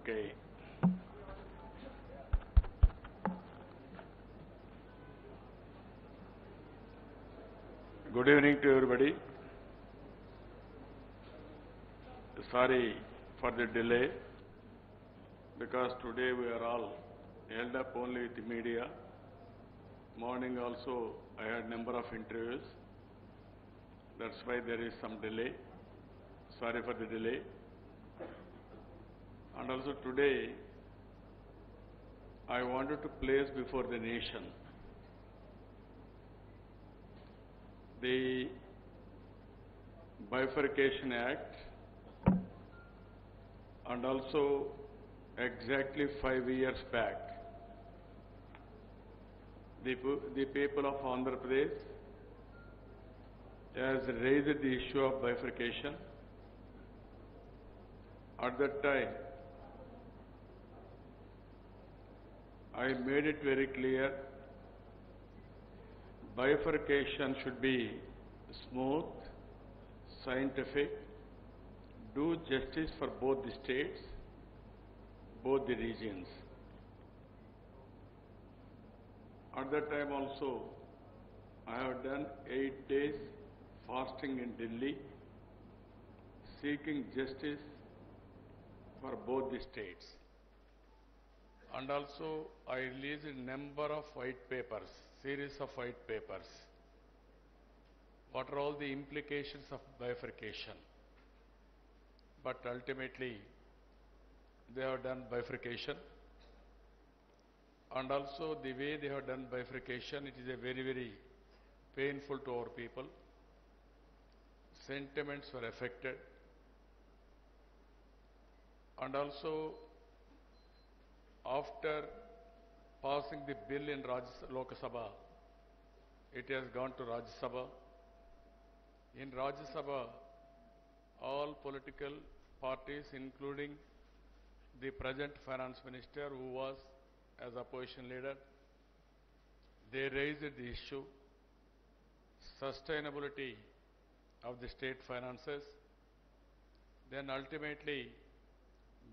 Okay. Good evening to everybody. Sorry for the delay, because today we are all held up only with the media. Morning also I had number of interviews. That's why there is some delay. Sorry for the delay. And also today I wanted to place before the nation the Bifurcation Act, and also exactly 5 years back, the people of Andhra Pradesh has raised the issue of bifurcation. At that time, I made it very clear, bifurcation should be smooth, scientific, do justice for both the states, both the regions. At that time also, I have done 8 days fasting in Delhi, seeking justice for both the states. And also, I released a number of white papers, series of white papers. What are all the implications of bifurcation? But ultimately, they have done bifurcation. And also, the way they have done bifurcation, it is a very, very painful to our people. Sentiments were affected. And also, after passing the bill in Lok Sabha, it has gone to Rajya Sabha. In Rajya Sabha, all political parties, including the present finance minister who was as opposition leader, they raised the issue, sustainability of the state finances. Then ultimately,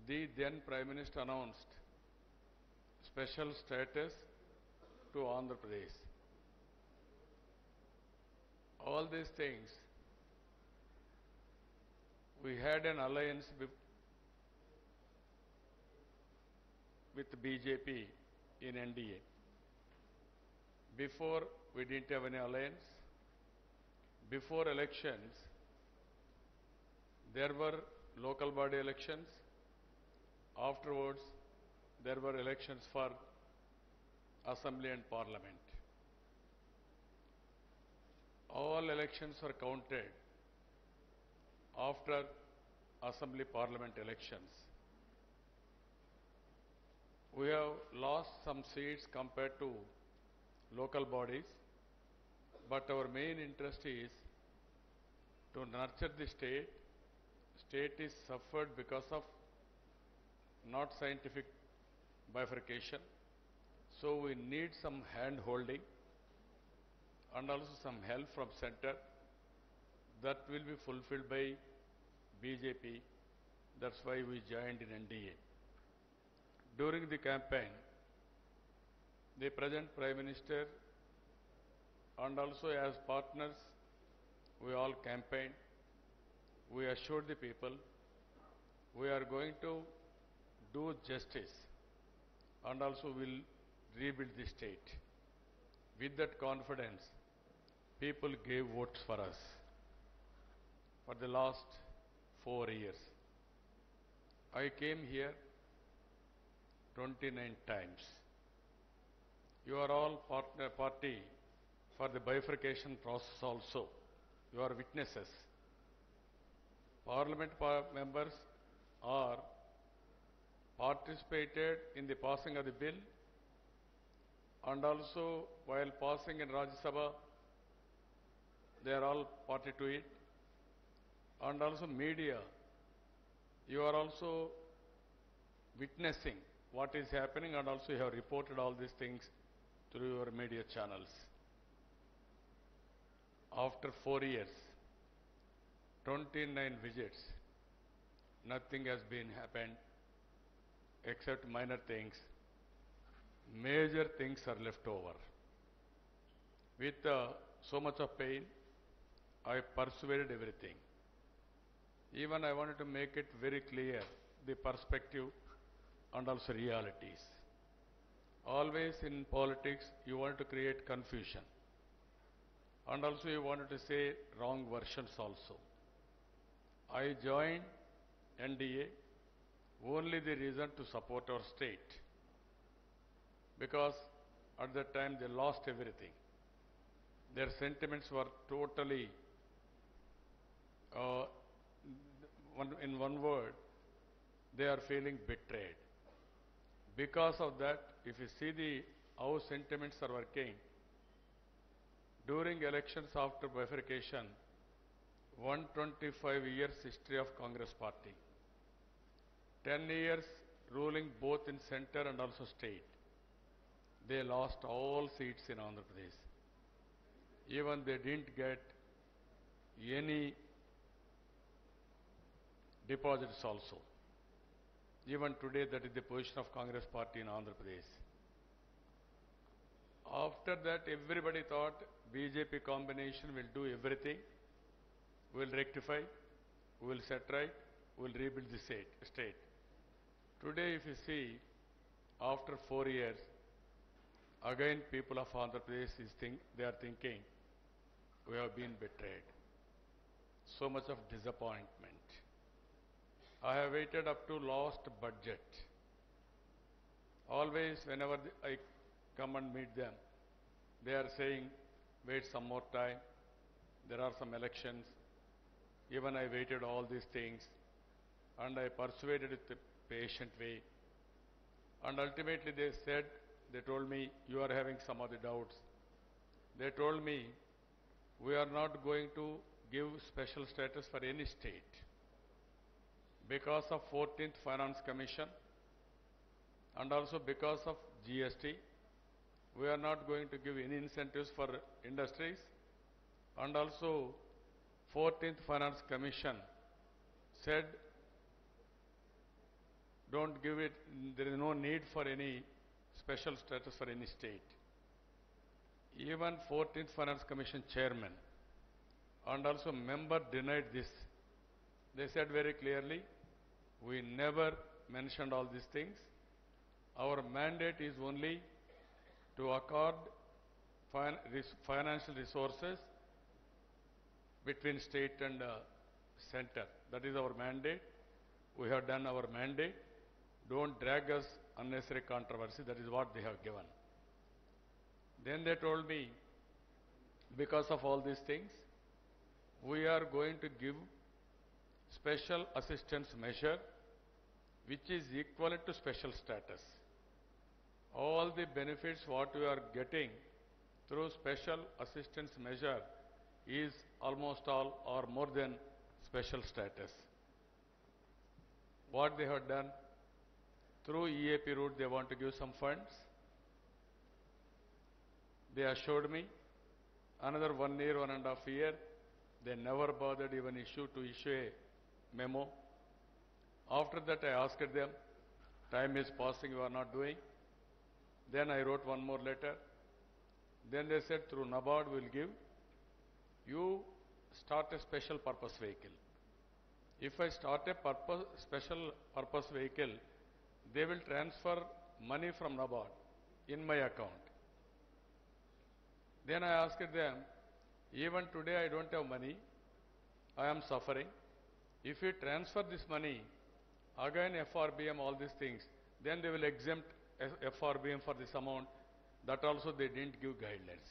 the then Prime Minister announced special status to Andhra Pradesh. All these things, we had an alliance with BJP in NDA. Before, we didn't have any alliance. Before elections, there were local body elections. Afterwards, there were elections for Assembly and Parliament. All elections were counted after Assembly Parliament elections. We have lost some seats compared to local bodies, but our main interest is to nurture the state. State is suffered because of not scientific bifurcation. So we need some hand holding and also some help from center. That will be fulfilled by BJP. That's why we joined in NDA. During the campaign, the present Prime Minister and also as partners, we all campaigned. We assured the people we are going to do justice and also will rebuild the state. With that confidence, people gave votes for us for the last 4 years. I came here 29 times. You are all party for the bifurcation process also. You are witnesses. Parliament members are participated in the passing of the bill, and also while passing in Rajya Sabha, they are all party to it. And also media, you are also witnessing what is happening, and also you have reported all these things through your media channels. After 4 years, 29 visits, nothing has been happened. except minor things. Major things are left over. With so much of pain, I persuaded everything. Even I wanted to make it very clear, the perspective and also realities. Always in politics, you want to create confusion. And also you wanted to say wrong versions also. I joined NDA only the reason to support our state. Because at that time they lost everything. Their sentiments were totally, in one word, they are feeling betrayed. Because of that, if you see how sentiments are working, during elections after bifurcation, 125 years history of Congress party, 10 years ruling both in center and also state. They lost all seats in Andhra Pradesh. Even they didn't get any deposits also. Even today, that is the position of Congress party in Andhra Pradesh. After that, everybody thought BJP combination will do everything, will rectify, will set right, will rebuild the state. Today, if you see, after 4 years, again people of Andhra Pradesh they are thinking, we have been betrayed. So much of disappointment. I have waited up to last budget. Always whenever I come and meet them, they are saying, wait some more time, there are some elections. Even I waited all these things and I persuaded it the patient way. And ultimately they told me, you are having some other doubts. They told me, we are not going to give special status for any state. Because of 14th Finance Commission and also because of GST, we are not going to give any incentives for industries. And also 14th Finance Commission said, don't give it, there is no need for any special status for any state. Even 14th Finance Commission chairman and also member denied this. They said very clearly, we never mentioned all these things. Our mandate is only to accord financial resources between state and center. That is our mandate. We have done our mandate. Don't drag us unnecessary controversy. That is what they have given. Then they told me, because of all these things, we are going to give special assistance measure which is equivalent to special status. All the benefits what we are getting through special assistance measure is almost all or more than special status. What they have done, through EAP route they want to give some funds. They assured me another 1 year, 1.5 years, they never bothered even issue a memo. After that I asked them, time is passing, you are not doing. Then I wrote one more letter. Then they said, through NABARD we will give, you start a special purpose vehicle. If I start a special purpose vehicle, they will transfer money from NABARD in my account. Then I asked them, even today I don't have money, I am suffering. If you transfer this money, again FRBM, all these things, then they will exempt FRBM for this amount. That also they didn't give guidelines.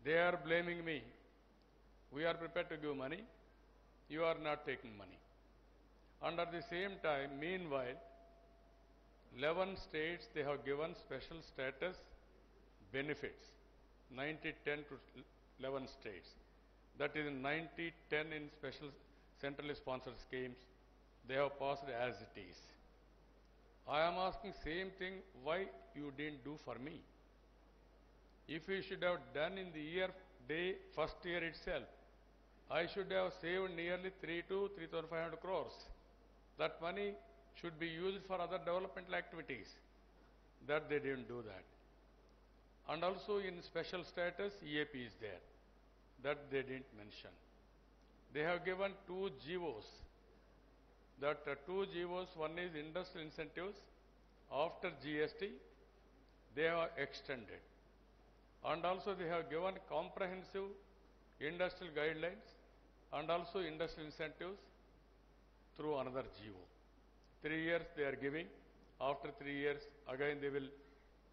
They are blaming me. We are prepared to give money, you are not taking money. And at the same time, meanwhile, 11 states they have given special status benefits. 90-10 to 11 states. That is 90-10 in special centrally sponsored schemes. They have passed as it is. I am asking same thing, why you didn't do for me? If you should have done in the first year itself, I should have saved nearly 3 to 3,500 crores. That money should be used for other developmental activities. That they didn't do that. And also in special status, EAP is there. That they didn't mention. They have given two GOs. That two GOs, one is industrial incentives. After GST, they are extended. And also they have given comprehensive industrial guidelines and also industrial incentives through another GO. 3 years they are giving. After 3 years, again they will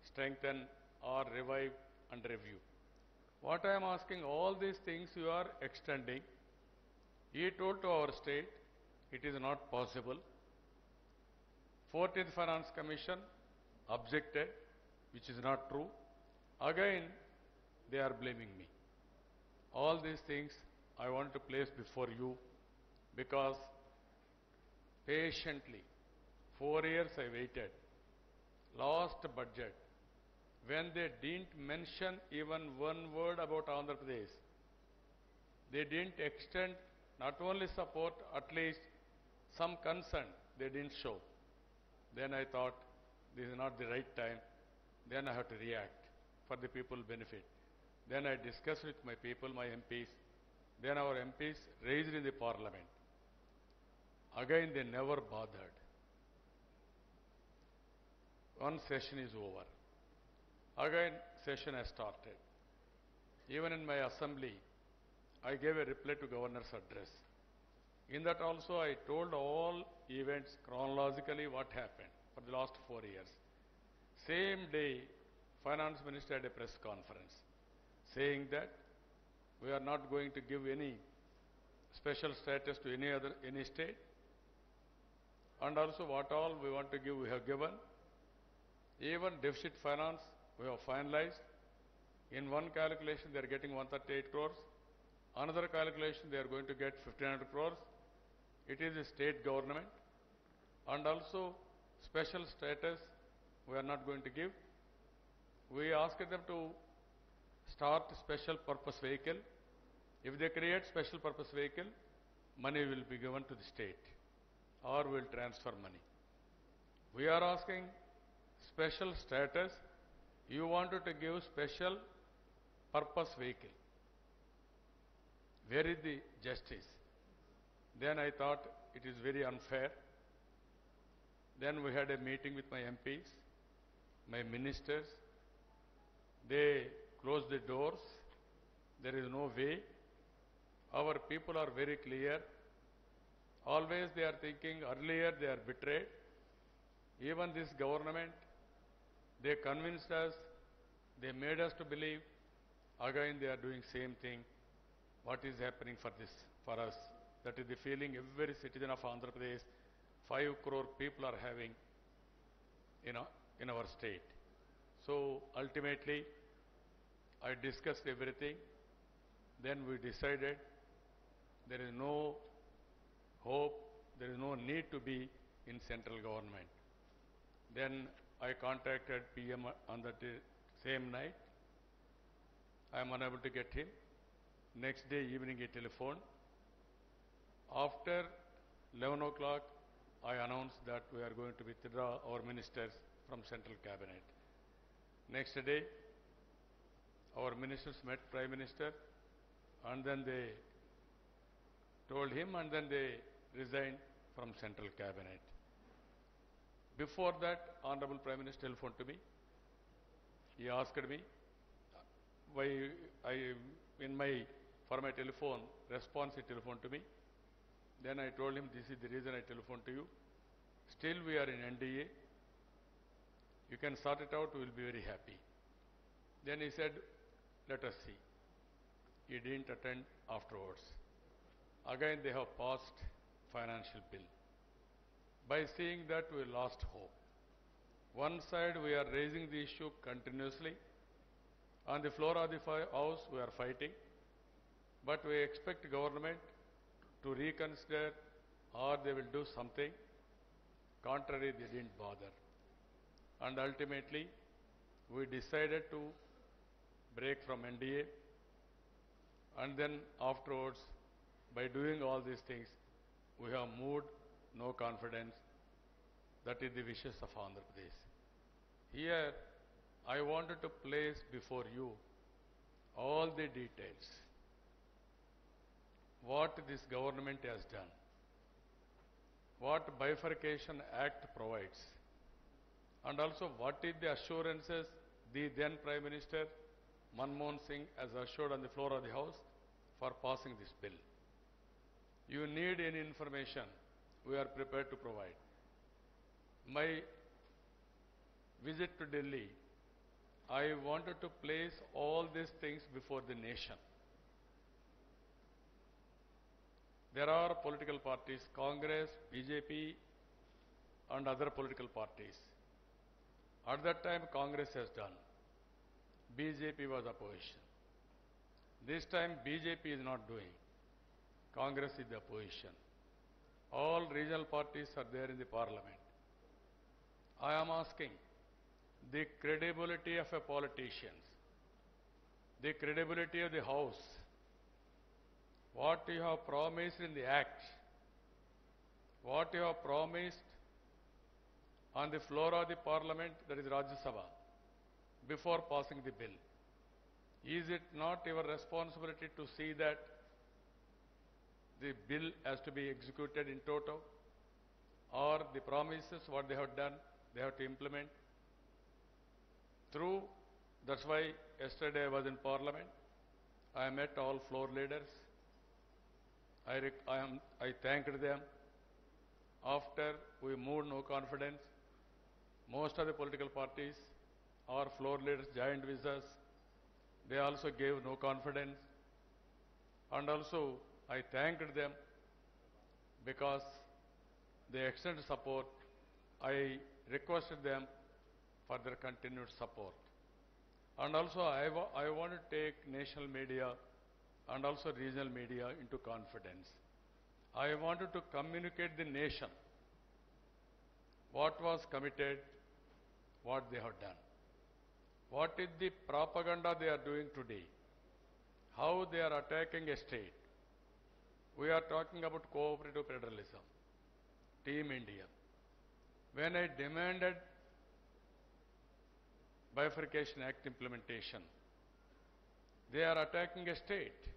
strengthen or revive and review. What I am asking, all these things you are extending. He told to our state, it is not possible. 14th Finance Commission objected, which is not true. Again, they are blaming me. All these things I want to place before you because patiently, 4 years I waited. Last budget, when they didn't mention even one word about Andhra Pradesh, they didn't extend not only support, at least some concern they didn't show. Then I thought, this is not the right time. Then I have to react for the people's benefit. Then I discussed with my people, my MPs. Then our MPs raised in the parliament. Again, they never bothered. One session is over. Again, session has started. Even in my assembly, I gave a reply to governor's address. In that also, I told all events chronologically what happened for the last 4 years. Same day, Finance Minister had a press conference saying that we are not going to give any special status to any state, and also what all we want to give we have given. Even deficit finance we have finalized. In one calculation they are getting 138 crores. Another calculation they are going to get 1500 crores. It is a state government. And also special status we are not going to give. We asked them to start special purpose vehicle. If they create special purpose vehicle, money will be given to the state or will transfer money. We are asking special status. You wanted to give special purpose vehicle. Where is the justice? Then I thought it is very unfair. Then we had a meeting with my MPs, my ministers. They closed the doors. There is no way. Our people are very clear. Always they are thinking earlier they are betrayed. Even this government, they convinced us, they made us to believe. Again they are doing same thing. What is happening for us? That is the feeling every citizen of Andhra Pradesh, 5 crore people are having in our state. So ultimately, I discussed everything. Then we decided there is no hope, there is no need to be in central government. Then I contacted PM on the same night. I am unable to get him. Next day evening he telephoned. After 11 o'clock, I announced that we are going to withdraw our ministers from central cabinet. Next day, our ministers met Prime Minister and then they told him and then they resigned from central cabinet. Before that, Honorable Prime Minister telephoned to me. He asked me why for my telephone response he telephoned to me. Then I told him this is the reason I telephoned to you. Still we are in NDA. You can sort it out, we will be very happy. Then he said, let us see. He didn't attend afterwards. Again they have passed financial bill. By seeing that we lost hope. One side we are raising the issue continuously. On the floor of the house we are fighting. But we expect government to reconsider or they will do something. Contrary, they didn't bother. And ultimately, we decided to break from NDA. And then afterwards, by doing all these things, we have moved no confidence. That is the wishes of Andhra Pradesh. Here, I wanted to place before you all the details. What this government has done. What Bifurcation Act provides. And also what is the assurances the then Prime Minister Manmohan Singh has assured on the floor of the House for passing this bill. You need any information, we are prepared to provide. My visit to Delhi, I wanted to place all these things before the nation. There are political parties, Congress, BJP, and other political parties. At that time, Congress has done. BJP was opposition. This time, BJP is not doing. Congress is the opposition. All regional parties are there in the parliament. I am asking the credibility of a politician, the credibility of the House, what you have promised in the Act, what you have promised on the floor of the Parliament, that is Rajya Sabha, before passing the bill. Is it not your responsibility to see that the bill has to be executed in toto, or the promises, what they have done, they have to implement? That's why yesterday I was in Parliament. I met all floor leaders. I thanked them. After we moved no confidence, most of the political parties or floor leaders joined with us. They also gave no confidence. And also I thanked them because they extended support. I requested them for their continued support. And also I want to take national media and also regional media into confidence. I wanted to communicate the nation what was committed, what they have done. What is the propaganda they are doing today? How they are attacking a state? We are talking about cooperative federalism, Team India. When I demanded Bifurcation Act implementation, they are attacking a state.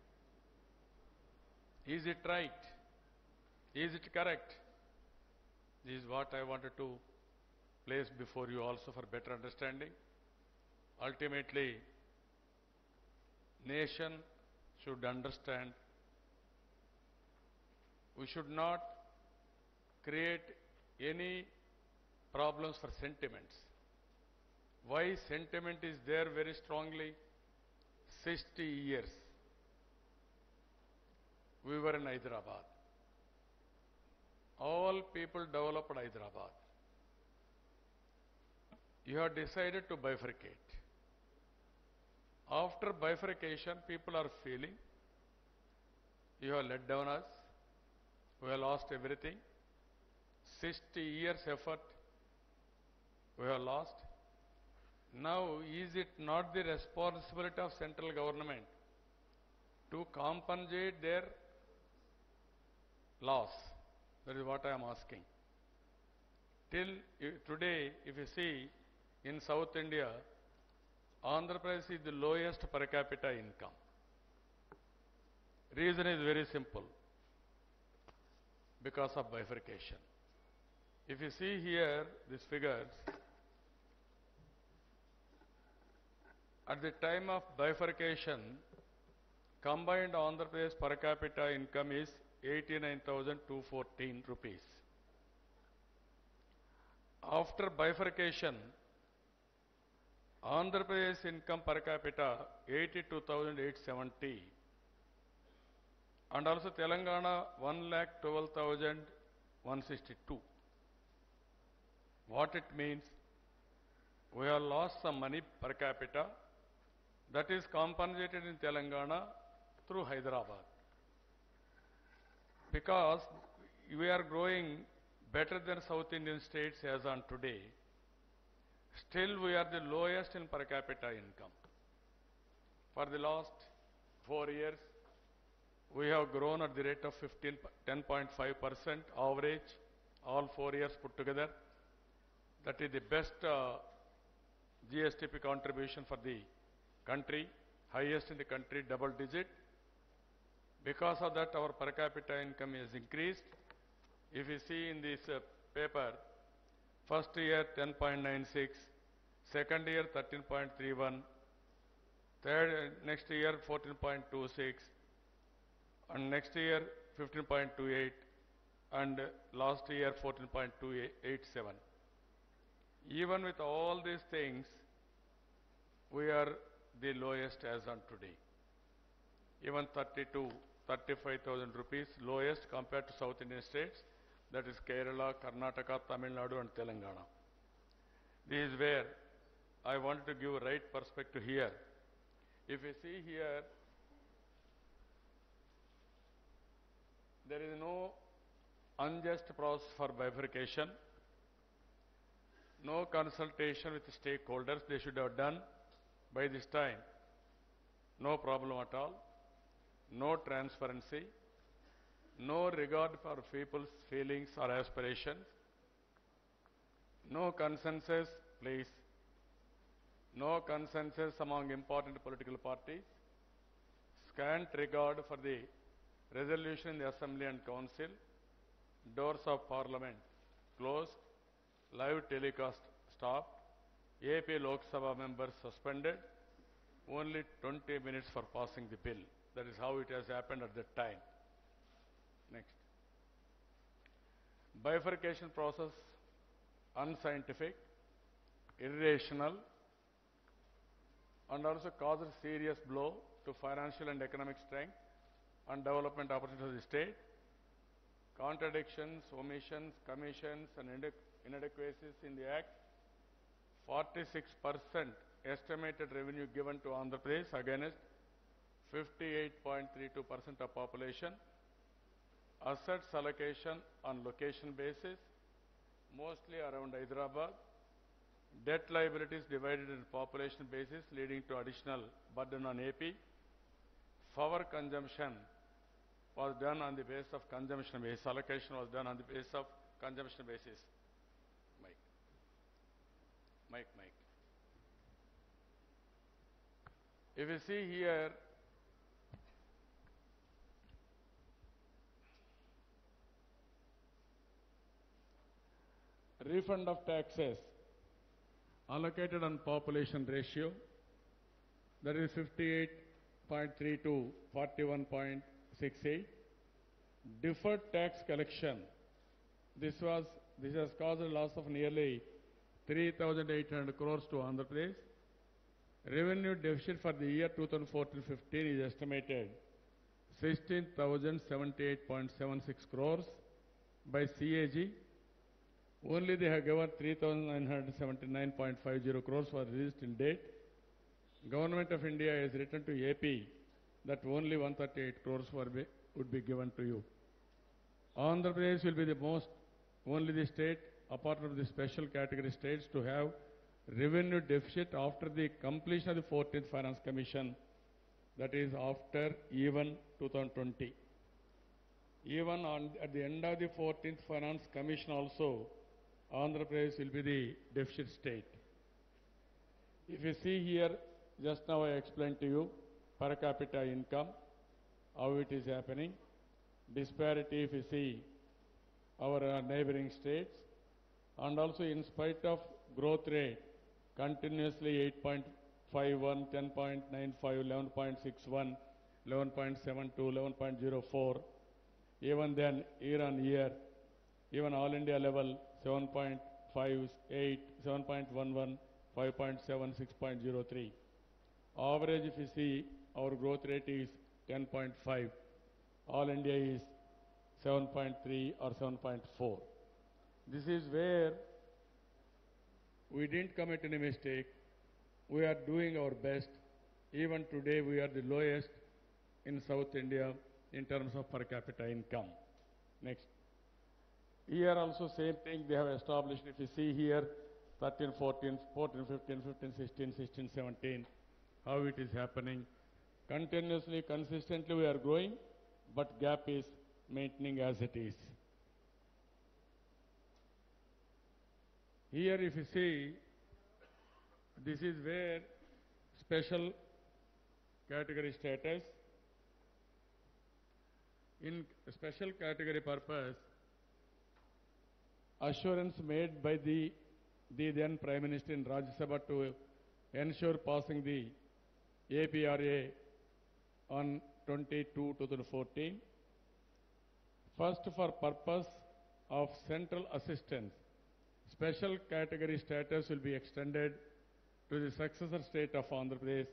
Is it right? Is it correct? This is what I wanted to place before you also for better understanding. Ultimately, nation should understand we should not create any problems for sentiments. Why sentiment is there very strongly? 60 years we were in Hyderabad. All people developed Hyderabad. You have decided to bifurcate. After bifurcation, people are feeling you have let down us, we have lost everything. 60 years effort we have lost. Now, is it not the responsibility of central government to compensate their loss? That is what I am asking. Today, if you see in South India, Andhra Pradesh is the lowest per capita income. Reason is very simple. Because of bifurcation. If you see here, these figures, at the time of bifurcation, combined Andhra Pradesh per capita income is 89,214 rupees. After bifurcation, Andhra Pradesh income per capita 82,870 and also Telangana 1,12,162. What it means? We have lost some money per capita that is compensated in Telangana through Hyderabad. Because we are growing better than South Indian states as on today, still we are the lowest in per capita income. For the last 4 years, we have grown at the rate of 10.5% average, all 4 years put together. That is the best GSTP contribution for the country, highest in the country, double digit. Because of that, our per capita income is increased. If you see in this paper, first year 10.96, second year 13.31, next year 14.26, and next year 15.28, and last year 14.287. Even with all these things, we are the lowest as on today. Even 35,000 rupees, lowest compared to South Indian states, that is Kerala, Karnataka, Tamil Nadu and Telangana. This is where I want to give right perspective here. If you see here, there is no unjust process for bifurcation, no consultation with stakeholders, they should have done by this time. No problem at all, no transparency, no regard for people's feelings or aspirations, no consensus, please, no consensus among important political parties, scant regard for the resolution in the Assembly and Council, doors of Parliament closed, live telecast stopped, AP Lok Sabha members suspended, only 20 minutes for passing the bill. That is how it has happened at that time. Next. Bifurcation process, unscientific, irrational, and also causes serious blow to financial and economic strength and development opportunities of the state. Contradictions, omissions, commissions, and inadequacies in the Act. 46% estimated revenue given to Andhra Pradesh against 58.32% of population. Assets allocation on location basis, mostly around Hyderabad. Debt liabilities divided in population basis, leading to additional burden on AP. Power consumption was done on the basis of consumption basis. Allocation was done on the basis of consumption basis. Mike. If you see here, refund of taxes allocated on population ratio, that is 58.3 to 41.68. Deferred tax collection, this has caused a loss of nearly 3,800 crores to Andhra Pradesh. Revenue deficit for the year 2014-15 is estimated 16,078.76 crores by CAG. Only they have given 3,979.50 crores for released in date. Government of India has written to AP that only 138 crores would be given to you. Andhra Pradesh will be only the state apart from the special category states to have revenue deficit after the completion of the 14th Finance Commission, that is after even 2020. Even at the end of the 14th Finance Commission also, Andhra Pradesh will be the deficit state. If you see here, just now I explained to you per capita income, how it is happening. Disparity, if you see our neighboring states, and also in spite of growth rate, continuously 8.51, 10.95, 11.61, 11.72, 11.04, even then year on year, even all India level 7.58, 7.11, 5.7, 6.03. Average, if you see, our growth rate is 10.5. All India is 7.3 or 7.4. This is where we didn't commit any mistake. We are doing our best. Even today, we are the lowest in South India in terms of per capita income. Next. Here also same thing they have established. If you see here, 13, 14, 14, 15, 15, 16, 16, 17, how it is happening. Continuously, consistently we are growing, but gap is maintaining as it is. Here if you see, this is where special category status. In special category purpose, assurance made by the then Prime Minister in Rajya Sabha to ensure passing the APRA on 22/2014. First, for purpose of central assistance, special category status will be extended to the successor state of Andhra Pradesh,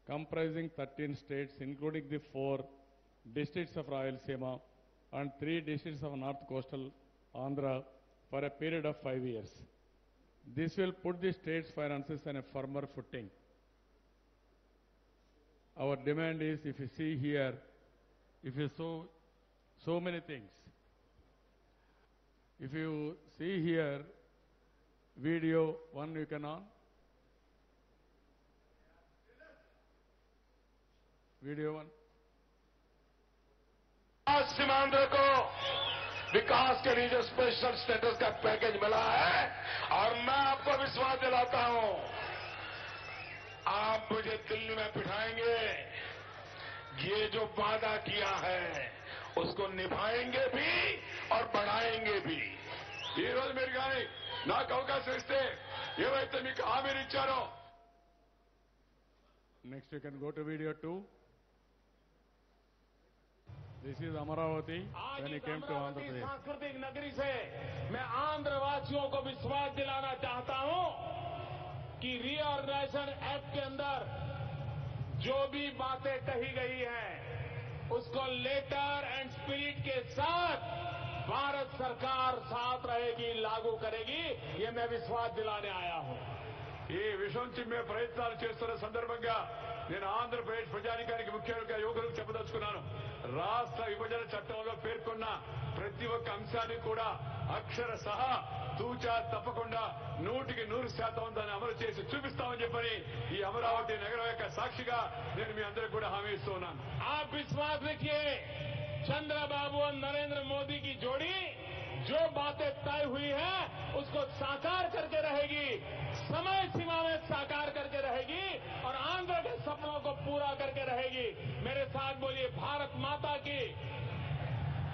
comprising 13 states, including the 4 districts of Rayalaseema and 3 districts of North Coastal Andhra, for a period of 5 years. This will put the state's finances on a firmer footing. Our demand is, if you see here, if you so many things. If you see here, video 1 you can on. Video 1. आज सीमांध्र को विकास के लिए जो special status का package मिला है और मैं आपको विश्वास दिलाता हूं, आप मुझे दिल्ली में बिठाएंगे, ये जो वादा किया है उसको निभाएंगे भी और बढ़ाएंगे भी. ఈ రోజు మీరు కానీ నాకు అవకాశం ఇస్తే ఏవైతే మీకు హామీలు ఇచ్చారో. Next you can go to video 2. This is Amaravati when he came to Andhra Pradesh. सांस्कृतिक नगरी से मैं आंध्र वासियों को विश्वास दिलाना चाहता हूं कि रीऑर्गेनाइजेशन एक्ट के अंदर जो भी बातें कही गई हैं उसको लेटर एंड स्पिरिट के साथ भारत सरकार साथ रहेगी, लागू करेगी. ये मैं विश्वास दिलाने आया हूं. ఈ విషయం మేము ప్రయత్నాలు చేస్తున్న సందర్భంగా నేను ఆంధ్రప్రదేశ్ ప్రజానికానికి ముఖ్యంగా యువకులకు చెప్పదలుచుకున్నాను. రాష్ట్ర విభజన చట్టంలో పేర్కొన్న ప్రతి ఒక్క అంశాన్ని కూడా అక్షర సహా తూచా తప్పకుండా 100% దాన్ని అమలు చేసి చూపిస్తామని చెప్పని ఈ అమరావతి నగరం యొక్క సాక్షిగా నేను మీ అందరికీ కూడా హామీ ఇస్తున్నాను. आप विश्वास रखिए, चंद्रबाबू और नरेंद्र मोदी की जोड़ी जो बातें तय हुई है उसको साकार करके रहेगी, समय सीमा में साकार करके रहेगी और आंध्र के सपनों को पूरा करके रहेगी. मेरे साथ बोलिए, भारत माता की,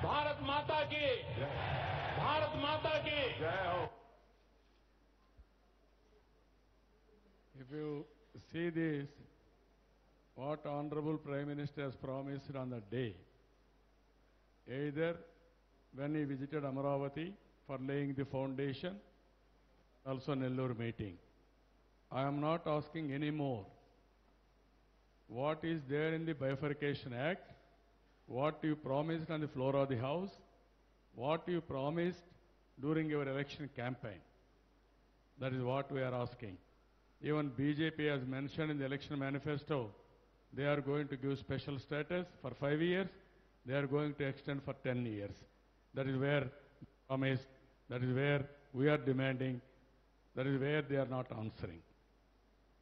भारत माता की, भारत माता की जय हो. If you see this, what Honorable Prime Minister has promised on the day, either when he visited Amaravati for laying the foundation, also Nellore meeting. I am not asking any more. What is there in the Bifurcation Act, what you promised on the floor of the House, what you promised during your election campaign. That is what we are asking. Even BJP has mentioned in the election manifesto, they are going to give special status for 5 years, they are going to extend for 10 years. That is where promised, that is where we are demanding, that is where they are not answering.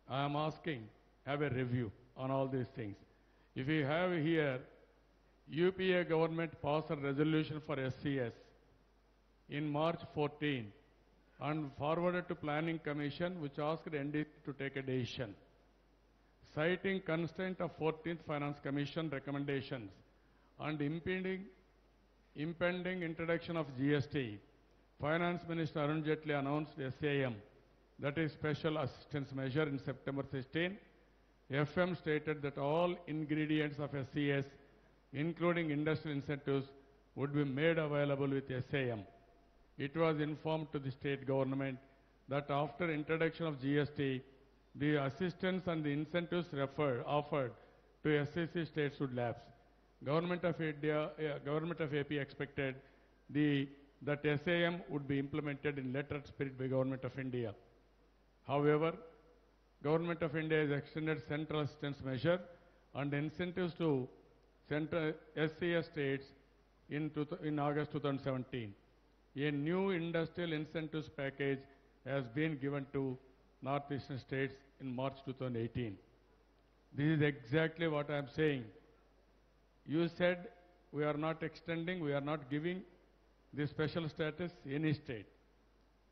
I am asking, have a review on all these things. If you have here, UPA government passed a resolution for SCS in March 14 and forwarded to Planning Commission, which asked NDC to take a decision. Citing constraint of 14th Finance Commission recommendations and impending introduction of GST, Finance Minister Arun Jaitley announced SAM, that is Special Assistance Measure, in September 16. FM stated that all ingredients of SCS, including industrial incentives, would be made available with SAM. It was informed to the state government that after introduction of GST, the assistance and the incentives offered to SCC states would lapse. Government of AP expected that SAM would be implemented in letter spirit by Government of India. However, Government of India has extended central assistance measure and incentives to central SCS states in August 2017. A new industrial incentives package has been given to northeastern states in March 2018. This is exactly what I am saying. You said we are not extending, we are not giving this special status any state.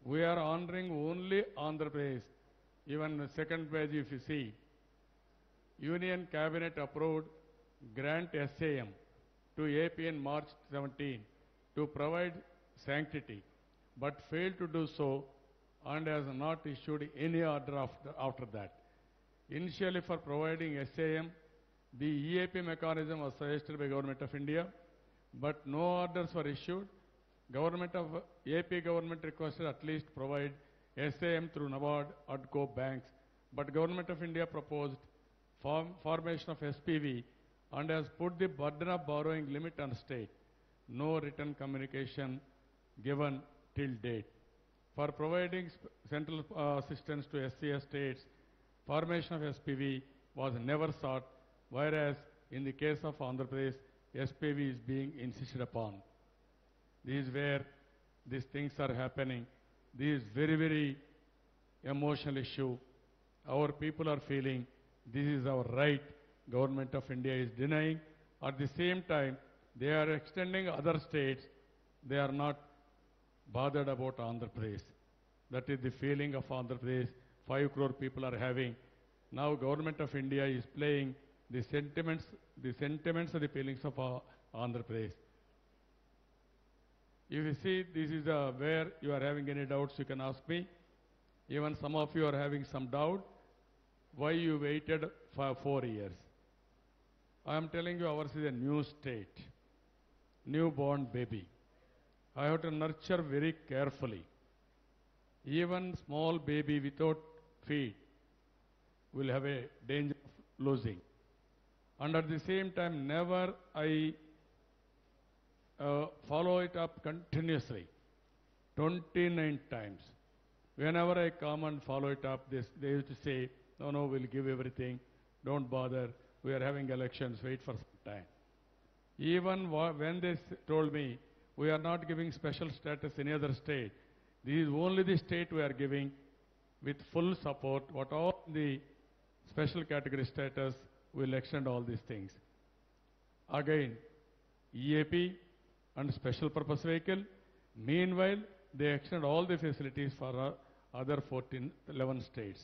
We are honoring only Andhra Pradesh. Even the second page, if you see, Union Cabinet approved grant SAM to AP in March 17 to provide sanctity, but failed to do so and has not issued any order after that. Initially, for providing SAM, the EAP mechanism was suggested by Government of India, but no orders were issued. AP government requested at least provide SAM through NABARD, ADCO banks, but Government of India proposed formation of SPV and has put the burden of borrowing limit on state. No written communication given till date. For providing central assistance to SCS states, formation of SPV was never sought, whereas in the case of Andhra Pradesh, SPV is being insisted upon. This is where these things are happening. This is very, very emotional issue. Our people are feeling this is our right. Government of India is denying. At the same time, they are extending other states. They are not bothered about Andhra Pradesh. That is the feeling of Andhra Pradesh. 5 crore people are having. Now Government of India is playing the sentiments of the feelings of Andhra Pradesh. If you see, this is where you are having any doubts, you can ask me. Even some of you are having some doubt. Why you waited for 4 years? I am telling you, ours is a new state, newborn baby. I have to nurture very carefully. Even small baby without feed will have a danger of losing. And at the same time, never I follow it up continuously, 29 times. Whenever I come and follow it up, they used to say, no, we'll give everything, don't bother, we are having elections, wait for some time. Even when they told me, we are not giving special status in any other state, this is only the state we are giving with full support, what all the special category status will extend all these things. Again, EAP and special purpose vehicle. Meanwhile, they extend all the facilities for other 11 states.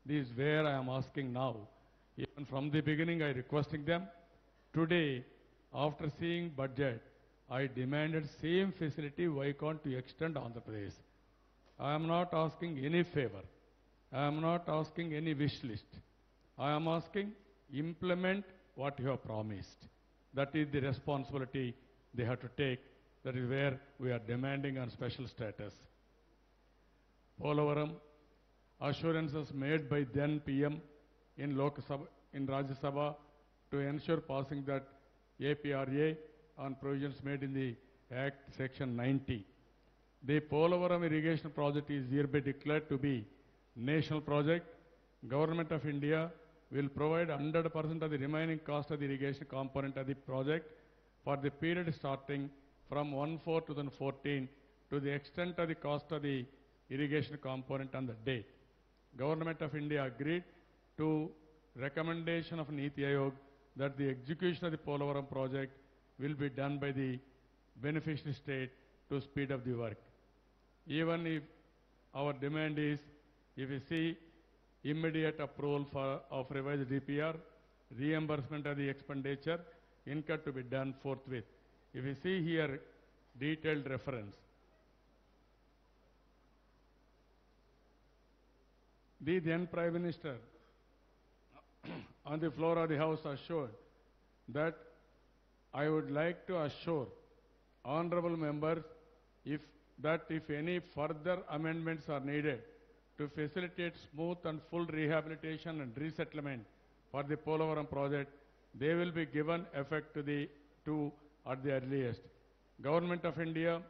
This is where I am asking now. Even from the beginning, I requesting them. Today, after seeing budget, I demanded same facility. Why can't you extend Andhra Pradesh? I am not asking any favor. I am not asking any wish list. I am asking implement what you have promised. That is the responsibility they have to take. That is where we are demanding on special status. Polavaram, assurances made by then PM in Rajya Sabha to ensure passing that APRA on provisions made in the Act Section 90. The Polavaram irrigation project is hereby declared to be national project. Government of India will provide 100% of the remaining cost of the irrigation component of the project for the period starting from 1/4/2014 to the extent of the cost of the irrigation component on the date. Government of India agreed to recommendation of Niti Aayog that the execution of the Polavaram project will be done by the beneficiary state to speed up the work. Even if our demand is, if you see immediate approval of revised DPR, reimbursement of the expenditure incurred to be done forthwith. If you see here detailed reference, the then Prime Minister on the floor of the House assured that I would like to assure honorable members if any further amendments are needed to facilitate smooth and full rehabilitation and resettlement for the Polavaram project, they will be given effect to at the earliest. Government of India,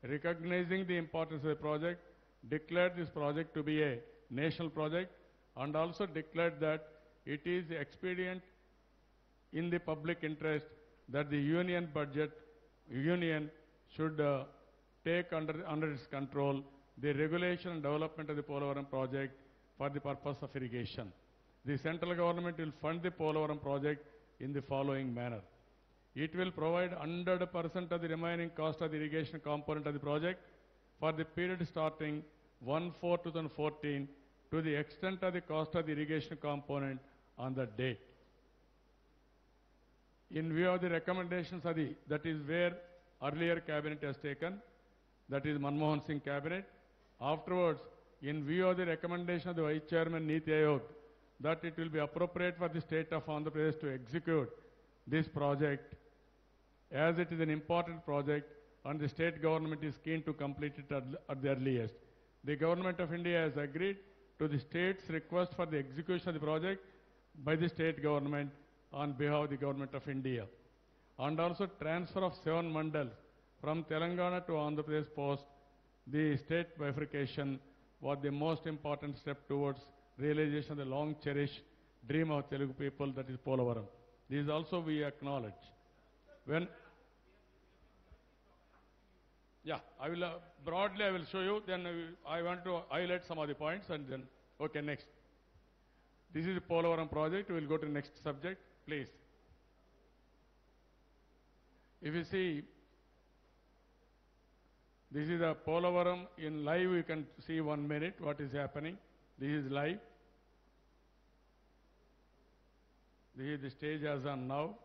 recognizing the importance of the project, declared this project to be a national project and also declared that it is expedient in the public interest that the union should take under its control the regulation and development of the Polavaram project for the purpose of irrigation. The central government will fund the Polavaram project in the following manner. It will provide 100% of the remaining cost of the irrigation component of the project for the period starting 1/4/2014 to the extent of the cost of the irrigation component on the date. In view of the recommendations of that is where earlier cabinet has taken, that is Manmohan Singh cabinet. Afterwards, in view of the recommendation of the Vice Chairman Niti Aayog, that it will be appropriate for the state of Andhra Pradesh to execute this project, as it is an important project and the state government is keen to complete it at the earliest. The Government of India has agreed to the state's request for the execution of the project by the state government on behalf of the Government of India. And also transfer of 7 mandals from Telangana to Andhra Pradesh post the state bifurcation was the most important step towards realization of the long cherished dream of Telugu people, that is Polavaram. This also we acknowledge. I will broadly I will show you, then I want to highlight some of the points and then, okay, next. This is the Polavaram project. We will go to the next subject, please. If you see, this is a Polavaram in live. You can see 1 minute what is happening. This is live. This is the stage as on now.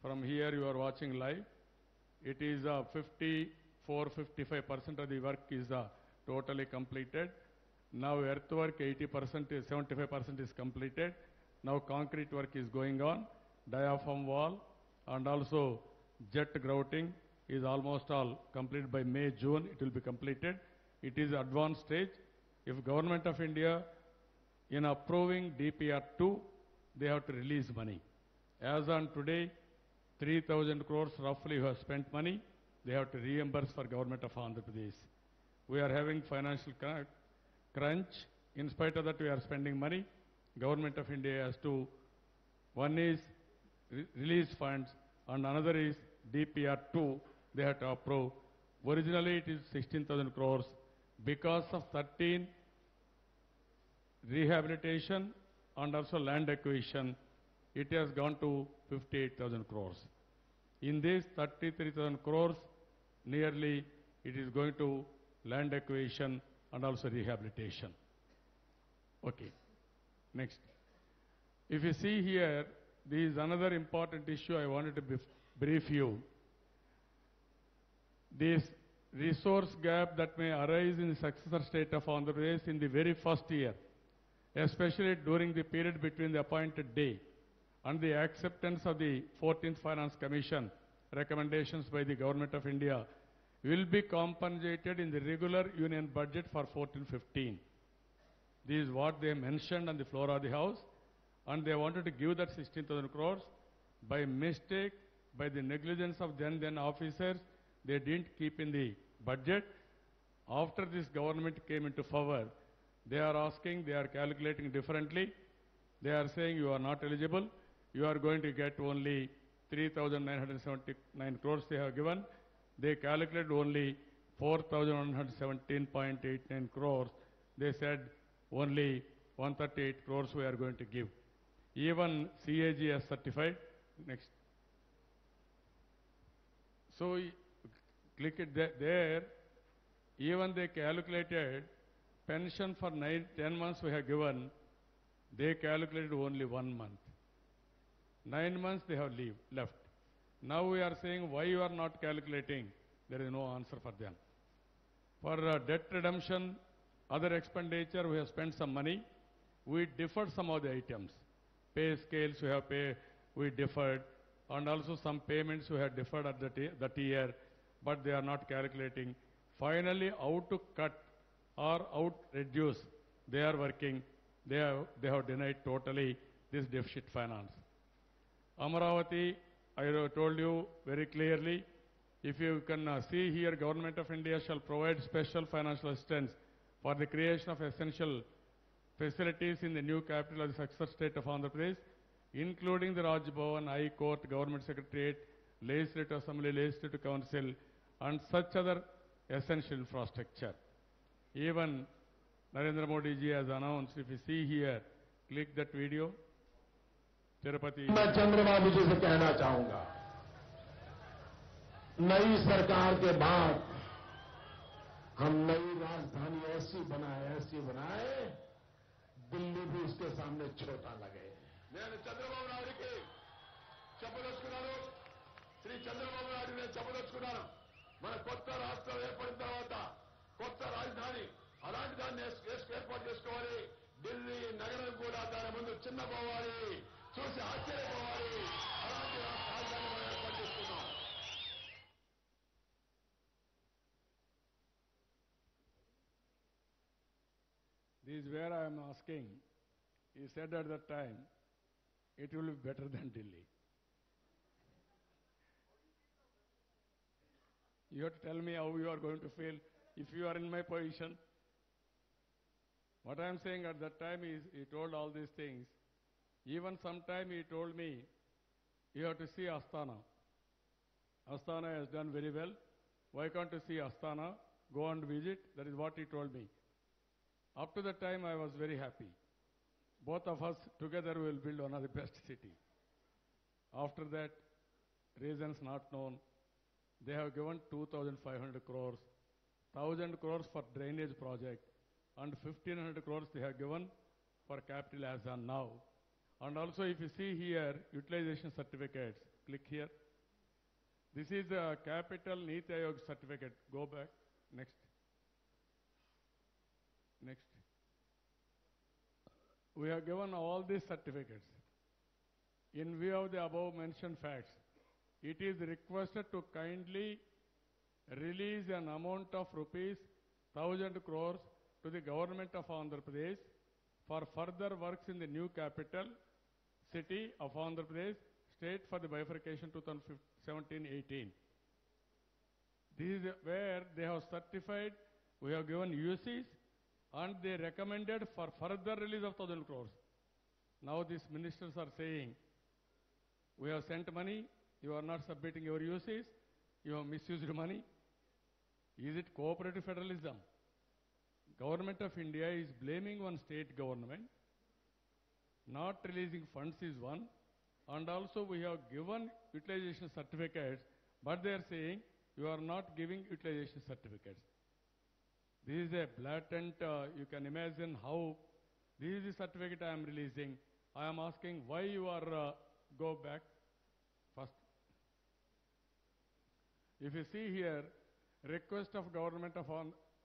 From here you are watching live. It is 54-55% of the work is totally completed. Now earthwork 80% is 75% is completed. Now concrete work is going on. Diaphragm wall and also jet grouting is almost all completed by May, June. It will be completed. It is advanced stage. If Government of India in approving DPR2, they have to release money. As on today, 3,000 crores roughly who have spent money. They have to reimburse for Government of Andhra Pradesh. We are having financial crunch. In spite of that, we are spending money. Government of India has to, one is release funds and another is DPR2, they have to approve. Originally it is 16,000 crores. Because of 13 rehabilitation and also land acquisition, it has gone to 58,000 crores. In this 33,000 crores, nearly it is going to land acquisition and also rehabilitation. Okay, next. If you see here, there is another important issue I wanted to brief you. This resource gap that may arise in the successor state of Andhra Pradesh in the very first year, especially during the period between the appointed day and the acceptance of the 14th Finance Commission recommendations by the Government of India, will be compensated in the regular union budget for 14-15. This is what they mentioned on the floor of the House, and they wanted to give that 16,000 crores. By mistake, by the negligence of then officers, they didn't keep in the budget. After this government came into power, they are asking, they are calculating differently. They are saying you are not eligible. You are going to get only 3,979 crores they have given. They calculated only 4,117.89 crores. They said only 138 crores we are going to give. Even CAG has certified. Next. So click it there. Even they calculated pension for 10 months we have given. They calculated only 1 month. 9 months they have left. Now we are saying why you are not calculating. There is no answer for them. For debt redemption, other expenditure, we have spent some money. We deferred some of the items. Pay scales we deferred, and also some payments we have deferred at that year, but they are not calculating. Finally, how to cut or reduce, they are working. They have denied totally this deficit finance. Amaravati, I told you very clearly, if you can see here, Government of India shall provide special financial assistance for the creation of essential facilities in the new capital of the successor state of Andhra Pradesh, including the Raj Bhavan, High Court, Government Secretariat, Legislative Assembly, Legislative Council, and such other essential infrastructure. Even Narendra Modi ji has announced, if you see here, click that video. Tirupati. मैं चंद्रबाबू जी से कहना चाहूंगा, नई सरकार के बाद हम नई राजधानी ऐसी बनाए दिल्ली भी उसके सामने छोटा लगे. నేను చంద్రబాబు నాయుడికి చెప్పదలుచుకున్నాను. శ్రీ చంద్రబాబు నాయుడు నేను చెప్పదలుచుకున్నాను. మన కొత్త రాష్ట్రం ఏర్పడిన తర్వాత కొత్త రాజధాని అలాంటి దాన్ని ఏర్పాటు చేసుకోవాలి. ఢిల్లీ నగరం కూడా దాని ముందు చిన్నపోవాలి, చూసి ఆశ్చర్యపోవాలి. అలాంటి రాజధాని మనం ఏర్పాటు చేసుకున్నాం. This is where I am asking. He said at that time, it will be better than Delhi. You have to tell me how you are going to feel if you are in my position. What I am saying at that time is, he told all these things. Even sometime he told me, you have to see Astana. Astana has done very well. Why can't you see Astana? Go and visit. That is what he told me. Up to that time, I was very happy. Both of us together will build one of the best city. After that, reasons not known, they have given 2,500 crores, 1,000 crores for drainage project, and 1,500 crores they have given for capital as on now. And also, if you see here, utilization certificates, click here. This is the capital Niti Aayog certificate. Go back. Next. Next. We have given all these certificates. In view of the above mentioned facts, it is requested to kindly release an amount of rupees 1,000 crores to the government of Andhra Pradesh for further works in the new capital city of Andhra Pradesh state for the bifurcation 2017-18. This is where they have certified, we have given UCs, and they recommended for further release of 1,000 crores. Now these ministers are saying, we have sent money, you are not submitting your UCs, you have misused money. Is it cooperative federalism? Government of India is blaming one state government. Not releasing funds is one. And also we have given utilization certificates, but they are saying you are not giving utilization certificates. This is a blatant, you can imagine how, this is the certificate I am releasing. I am asking why you are, go back first. If you see here, request of government of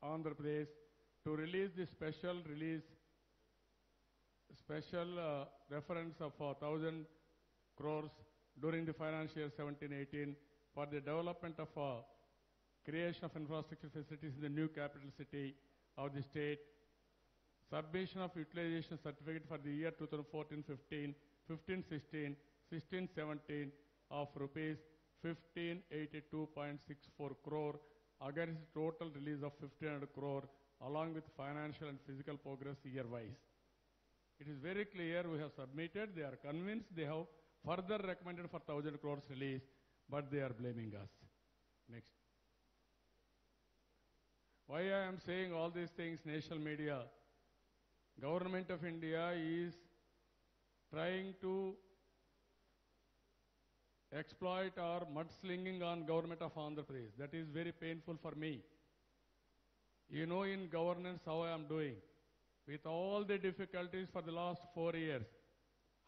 Andhra Pradesh to release the special reference of 1,000 crores during the financial year 17-18 for the development of creation of infrastructure facilities in the new capital city of the state, submission of utilization certificate for the year 2014-15, 15-16, 16-17 of rupees 1,582.64 crore against total release of 1,500 crore along with financial and physical progress year-wise. It is very clear we have submitted, they are convinced, they have further recommended for 1,000 crores release, but they are blaming us. Next. Why I am saying all these things, national media, government of India is trying to exploit or mudslinging on government of Andhra Pradesh. That is very painful for me. You know in governance how I am doing. With all the difficulties for the last 4 years,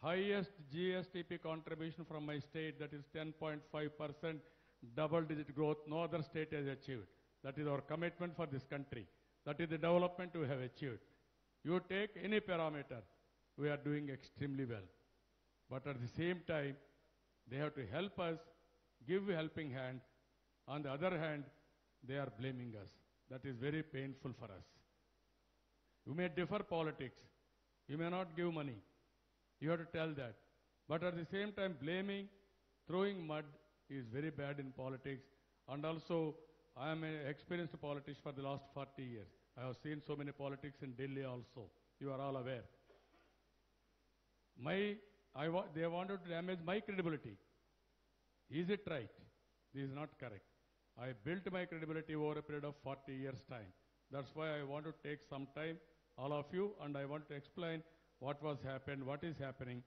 highest GSTP contribution from my state, that is 10.5%, double-digit growth, no other state has achieved. That is our commitment for this country. That is the development we have achieved. You take any parameter, we are doing extremely well. But at the same time, they have to help us, give a helping hand. On the other hand, they are blaming us. That is very painful for us. You may differ politics. You may not give money. You have to tell that. But at the same time, blaming, throwing mud is very bad in politics. And also, I am an experienced politician for the last 40 years. I have seen so many politics in Delhi also. You are all aware. They wanted to damage my credibility. Is it right? This is not correct. I built my credibility over a period of 40 years' time. That's why I want to take some time, all of you, and I want to explain what was happened, what is happening,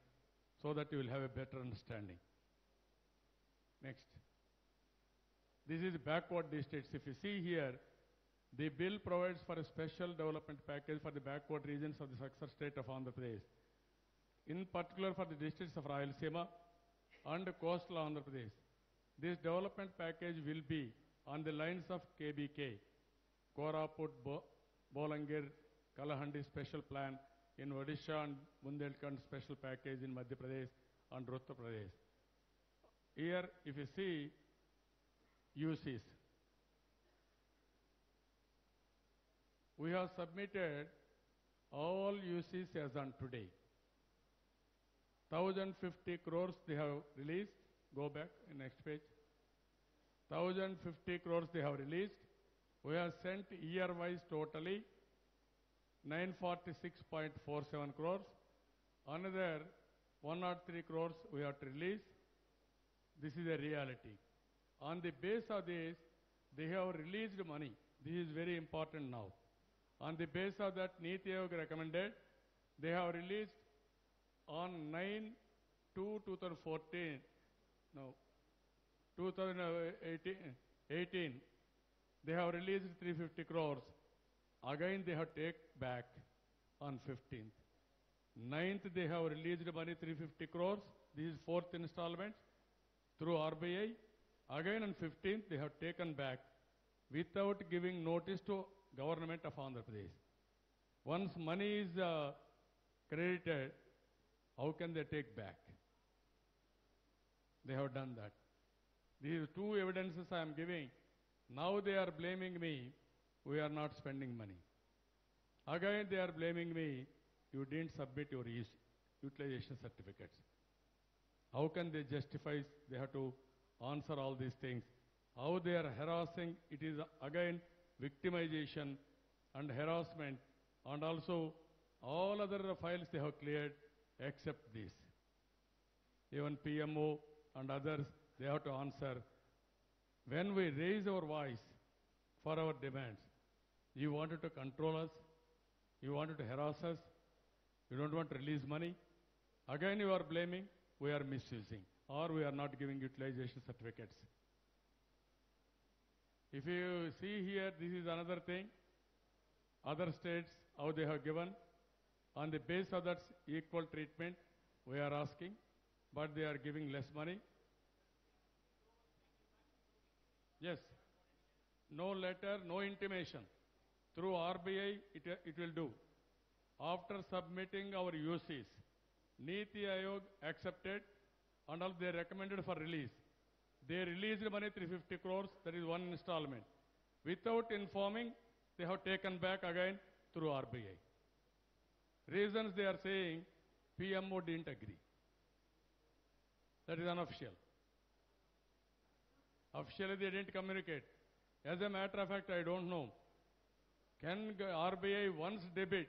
so that you will have a better understanding. Next. This is backward districts. If you see here, The bill provides for a special development package for the backward regions of the successor state of Andhra Pradesh, in particular for the districts of Rayalaseema and coastal Andhra Pradesh. This development package will be on the lines of KBK, Koraput, Bolangir, Kalahandi special plan in Odisha and Bundelkhand special package in Madhya Pradesh and Uttar Pradesh. Here, if you see UCs, we have submitted all UCs as on today. 1,050 crores they have released. Go back, next page. 1,050 crores they have released. We have sent year-wise totally 946.47 crores. Another 103 crores we have to release. This is a reality. On the base of this, they have released money. This is very important now. On the base of that, Niti Aayog recommended, they have released on 9/2/2014, no, 2018, they have released 350 crores. Again, they have taken back on 15th. 9th, they have released money 350 crores. This is 4th installment through RBI. Again on 15th, they have taken back without giving notice to government of Andhra Pradesh. Once money is credited, how can they take back? They have done that. These two evidences I am giving. Now they are blaming me, we are not spending money. Again they are blaming me, you didn't submit your utilization certificates. How can they justify? They have to answer all these things. How they are harassing, it is again victimization and harassment, and also all other files they have cleared except this. Even PMO and others, they have to answer. When we raise our voice for our demands, you wanted to control us, you wanted to harass us, you don't want to release money. Again you are blaming, we are misusing, or we are not giving utilization certificates. If you see here, this is another thing. Other states, how they have given. On the basis of that equal treatment, we are asking, but they are giving less money. Yes. No letter, no intimation. Through RBI, it will do. After submitting our UCs, Niti Aayog accepted and all they recommended for release. They released money 350 crores, that is one installment. Without informing, they have taken back again through RBI. Reasons they are saying, PMO didn't agree. That is unofficial. Officially they didn't communicate. As a matter of fact, I don't know. Can RBI once debit,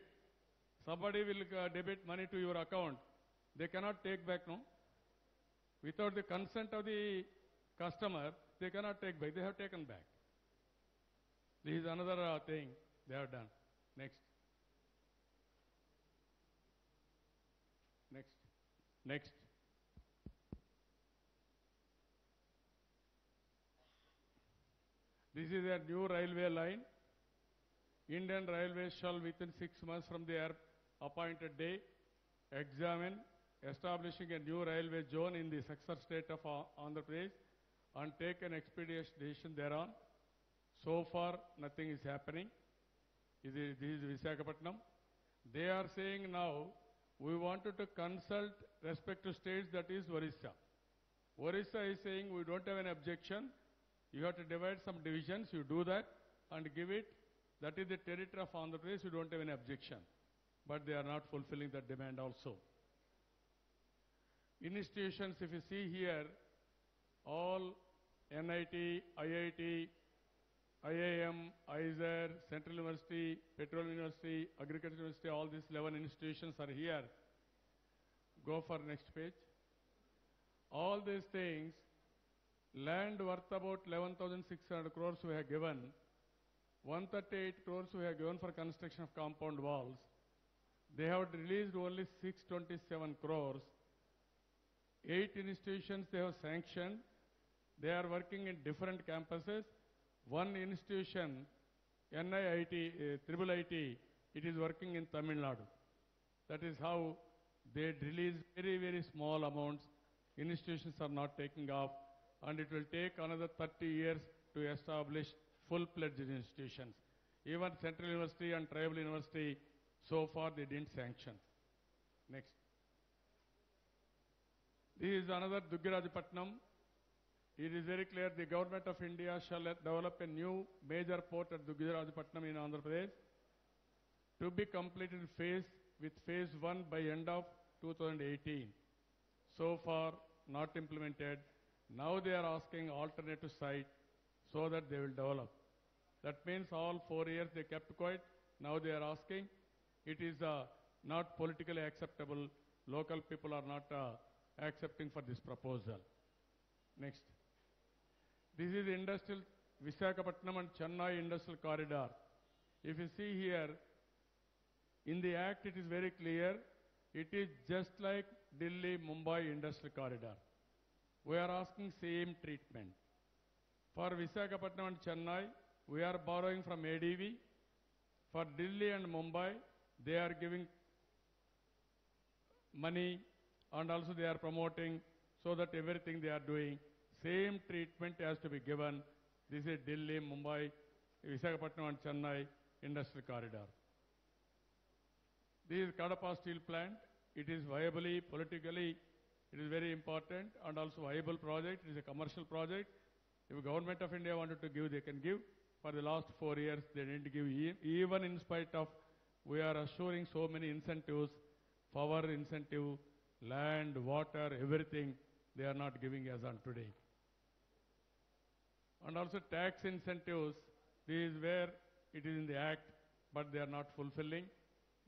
somebody will debit money to your account, they cannot take back, no? Without the consent of the customer, they cannot take back. They have taken back. This is another thing they have done. Next. Next. Next. This is a new railway line. Indian Railways shall within 6 months from their appointed day examine establishing a new railway zone in the successor state of Andhra Pradesh and take an expeditious decision thereon. So far, nothing is happening. This is Visakhapatnam. They are saying now, we wanted to consult respective states, that is Orissa. Orissa is saying, we don't have an objection. You have to divide some divisions, you do that and give it. That is the territory of Andhra Pradesh, you don't have any objection. But they are not fulfilling that demand also. Institutions, if you see here, all NIT, IIT, IIM, ISER, Central University, Petroleum University, Agriculture University, all these 11 institutions are here. Go for next page. All these things, land worth about 11,600 crores we have given. 138 crores we have given for construction of compound walls. They have released only 627 crores. 8 institutions they have sanctioned. They are working in different campuses. One institution, NIIT, Triple IT, it is working in Tamil Nadu. That is how they release very, very small amounts. Institutions are not taking off, and it will take another 30 years to establish full-fledged institutions. Even Central University and Tribal University, so far they didn't sanction. Next. This is another Dugirajapatnam. It is very clear the government of India shall develop a new major port at Dugirajapatnam in Andhra Pradesh to be completed with phase 1 by end of 2018. So far not implemented. Now they are asking alternative site so that they will develop. That means all 4 years they kept quiet. Now they are asking. It is not politically acceptable. Local people are not accepting for this proposal. Next. This is industrial Visakhapatnam and Chennai industrial corridor. If you see here, in the act it is very clear. It is just like Delhi-Mumbai industrial corridor. We are asking same treatment. For Visakhapatnam and Chennai, we are borrowing from ADV. For Delhi and Mumbai, they are giving money and also they are promoting so that everything they are doing, same treatment has to be given. This is Delhi, Mumbai, Visakhapatnam and Chennai industrial corridor. This is Kadapa steel plant. It is viably, politically, it is very important and also viable project. It is a commercial project. If government of India wanted to give, they can give. For the last 4 years, they didn't give, even in spite of we are assuring so many incentives, power incentive, land, water, everything, they are not giving as on today. And also tax incentives, this is where it is in the act, but they are not fulfilling.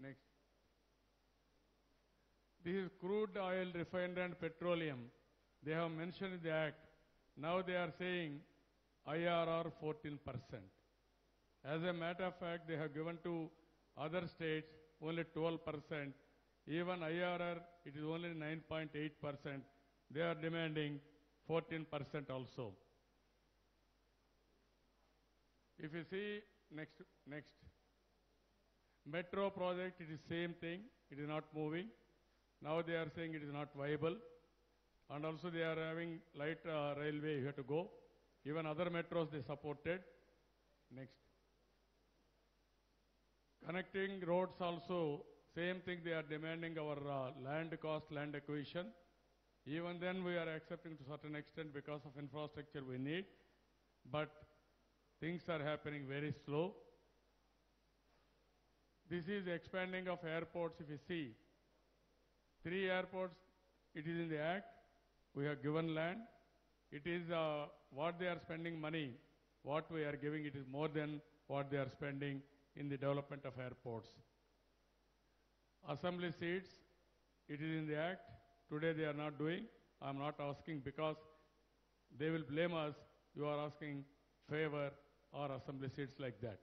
Next. This is crude oil, refinery and petroleum. They have mentioned in the act. Now they are saying IRR 14%. As a matter of fact, they have given to other states only 12%. Even IRR, it is only 9.8%. They are demanding 14% also. If you see next. Metro project, it is same thing. It is not moving. Now they are saying it is not viable. And also they are having light railway you have to go. Even other metros they supported. Next. Connecting roads also, same thing they are demanding our land cost, land acquisition. Even then we are accepting to certain extent because of infrastructure we need. But things are happening very slow. This is expanding of airports. If you see, 3 airports, it is in the act. We have given land. It is what they are spending money, what we are giving, it is more than what they are spending in the development of airports. Assembly seats, it is in the act. Today they are not doing. I am not asking because they will blame us. You are asking favor or assembly seats like that.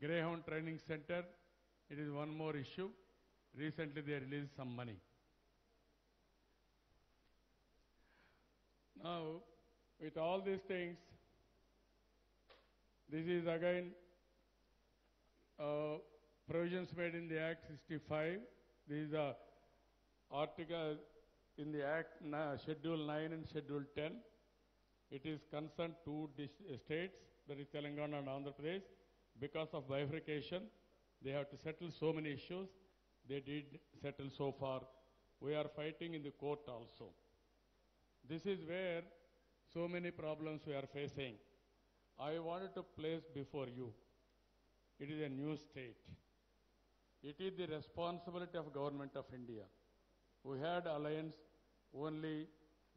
Greyhound Training Center, it is one more issue. Recently they released some money. Now, with all these things, this is again provisions made in the Act 65. This is the article in the Act Schedule 9 and Schedule 10. It is concerned to states, that is Telangana and Andhra Pradesh. Because of bifurcation, they have to settle so many issues. They did settle so far. We are fighting in the court also. This is where so many problems we are facing. I wanted to place before you. It is a new state. It is the responsibility of Government of India. We had alliance, only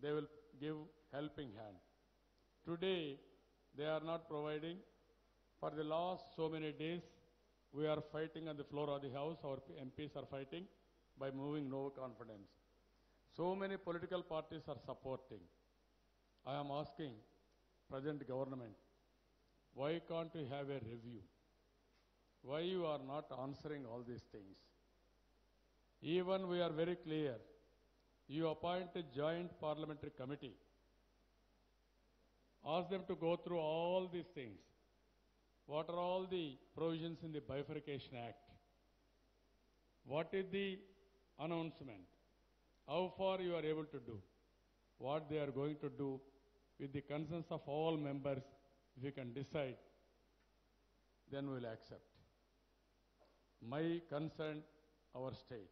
they will give helping hand. Today, they are not providing. For the last so many days, we are fighting on the floor of the House. Our MPs are fighting by moving no confidence. So many political parties are supporting. I am asking present government, why can't we have a review? Why you are not answering all these things? Even we are very clear. You appoint a joint parliamentary committee. Ask them to go through all these things. what are all the provisions in the Bifurcation Act? What is the announcement? How far you are able to do? What they are going to do with the consents of all members, if you can decide, then we will accept. My concern, our state.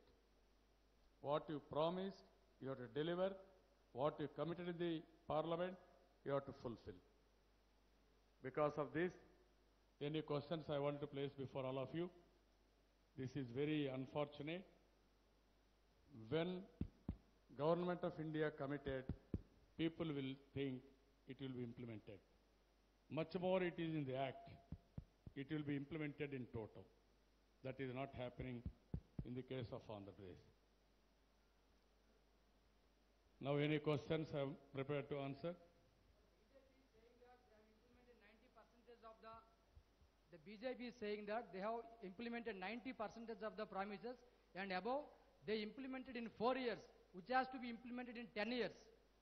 What you promised, you have to deliver. What you committed in the parliament, you have to fulfill. Because of this, any questions I want to place before all of you? This is very unfortunate. When Government of India committed, people will think it will be implemented. Much more it is in the act. It will be implemented in total. That is not happening in the case of Andhra Pradesh. Now any questions I am prepared to answer? The BJP is saying that they have implemented 90% of the promises and above they implemented in 4 years, which has to be implemented in 10 years.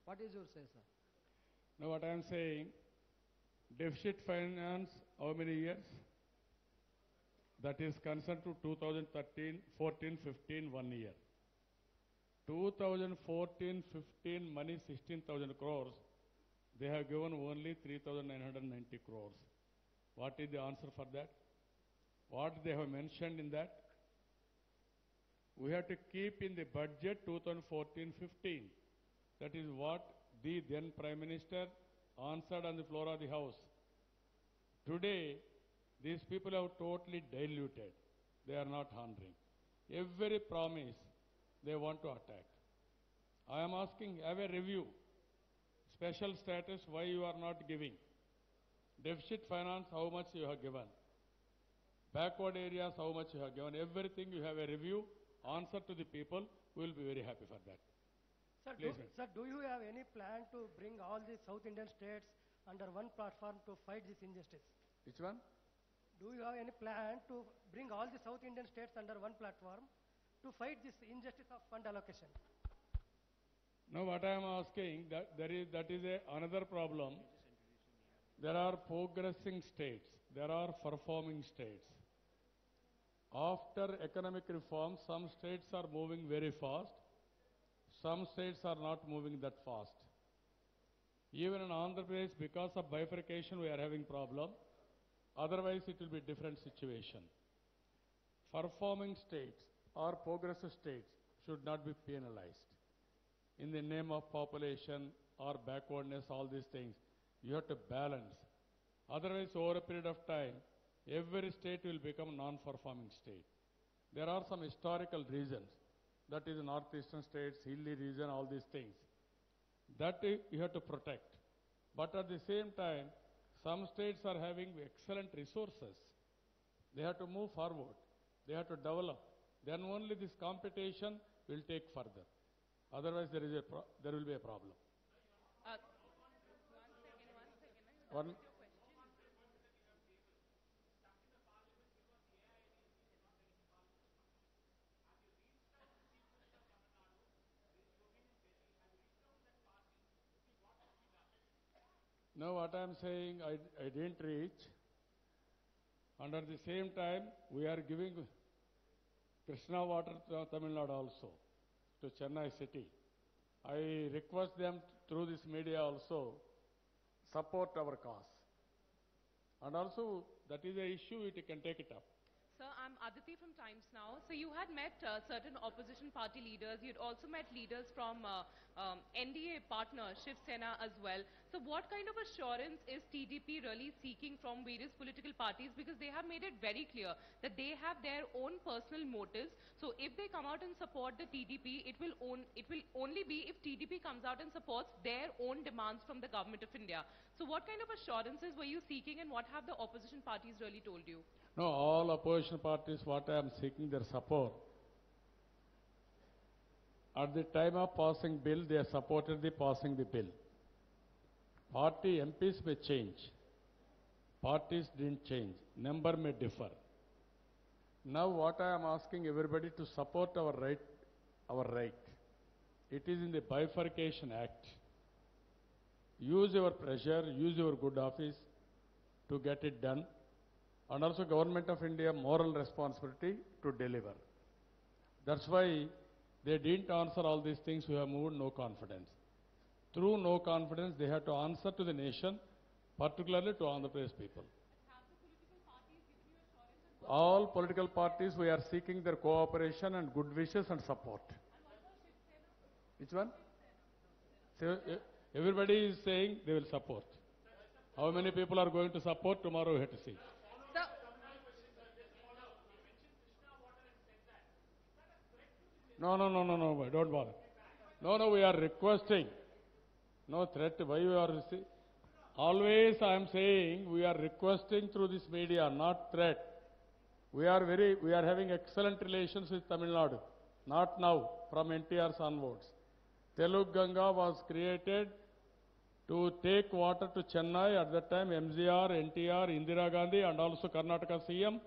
What is your say, sir? Now what I am saying, deficit finance, how many years? That is concerned to 2013, 14, 15, 1 year. 2014, 15 money 16,000 crores. They have given only 3,990 crores. What is the answer for that? What they have mentioned in that? We have to keep in the budget 2014-15. That is what the then Prime Minister answered on the floor of the House. Today, these people have totally diluted. They are not honoring. Every promise they want to attack. I am asking, have a review. Special status, why you are not giving? Deficit finance, how much you have given? Backward areas, how much you have given? Everything you have a review, answer to the people, we will be very happy for that. Sir, do you have any plan to bring all the South Indian states under one platform to fight this injustice? Which one? Do you have any plan to bring all the South Indian states under one platform to fight this injustice of fund allocation? Now what I am asking, that is another problem. There are progressing states. There are performing states. After economic reform, some states are moving very fast. Some states are not moving that fast. Even in Andhra Pradesh, because of bifurcation, we are having problem. Otherwise, it will be different situation. Performing states or progressive states should not be penalized. In the name of population or backwardness, all these things, you have to balance. Otherwise, over a period of time, every state will become non-performing state. There are some historical reasons. That is northeastern states, hilly region, all these things. That you have to protect. But at the same time, some states are having excellent resources. They have to move forward. They have to develop. Then only this competition will take further. Otherwise, there will be a problem. One second. No, what I am saying, I didn't reach. And at the same time, we are giving Krishna water to Tamil Nadu also, to Chennai city. I request them through this media also, support our cause. And also, that is an issue, you can take it up. Sir, I'm Aditi from Times Now. So you had met certain opposition party leaders. You'd also met leaders from NDA partner, Shiv Sena as well. So what kind of assurance is TDP really seeking from various political parties? Because they have made it very clear that they have their own personal motives. So if they come out and support the TDP, it will only be if TDP comes out and supports their own demands from the government of India. So what kind of assurances were you seeking and what have the opposition parties really told you? No, all opposition parties, what I am seeking their support. At the time of passing bill, they supported the passing the bill. Party MPs may change. Parties didn't change. Number may differ. Now what I am asking everybody to support our right. It is in the Bifurcation Act. Use your pressure, use your good office to get it done. and also Government of India moral responsibility to deliver. That's why they didn't answer all these things who have moved no confidence. Through no confidence, they have to answer to the nation, particularly to Andhra Pradesh people. All political parties, we are seeking their cooperation and good wishes and support. Which one? So, everybody is saying they will support. How many people are going to support? Tomorrow we have to see. Sir, No, don't bother. No, we are requesting. No threat. Why we are always I am saying we are requesting through this media, not threat. We are having excellent relations with Tamil Nadu. Not now, from NTR's onwards. Telugu Ganga was created to take water to Chennai. At that time, MGR, NTR, Indira Gandhi, and also Karnataka CM,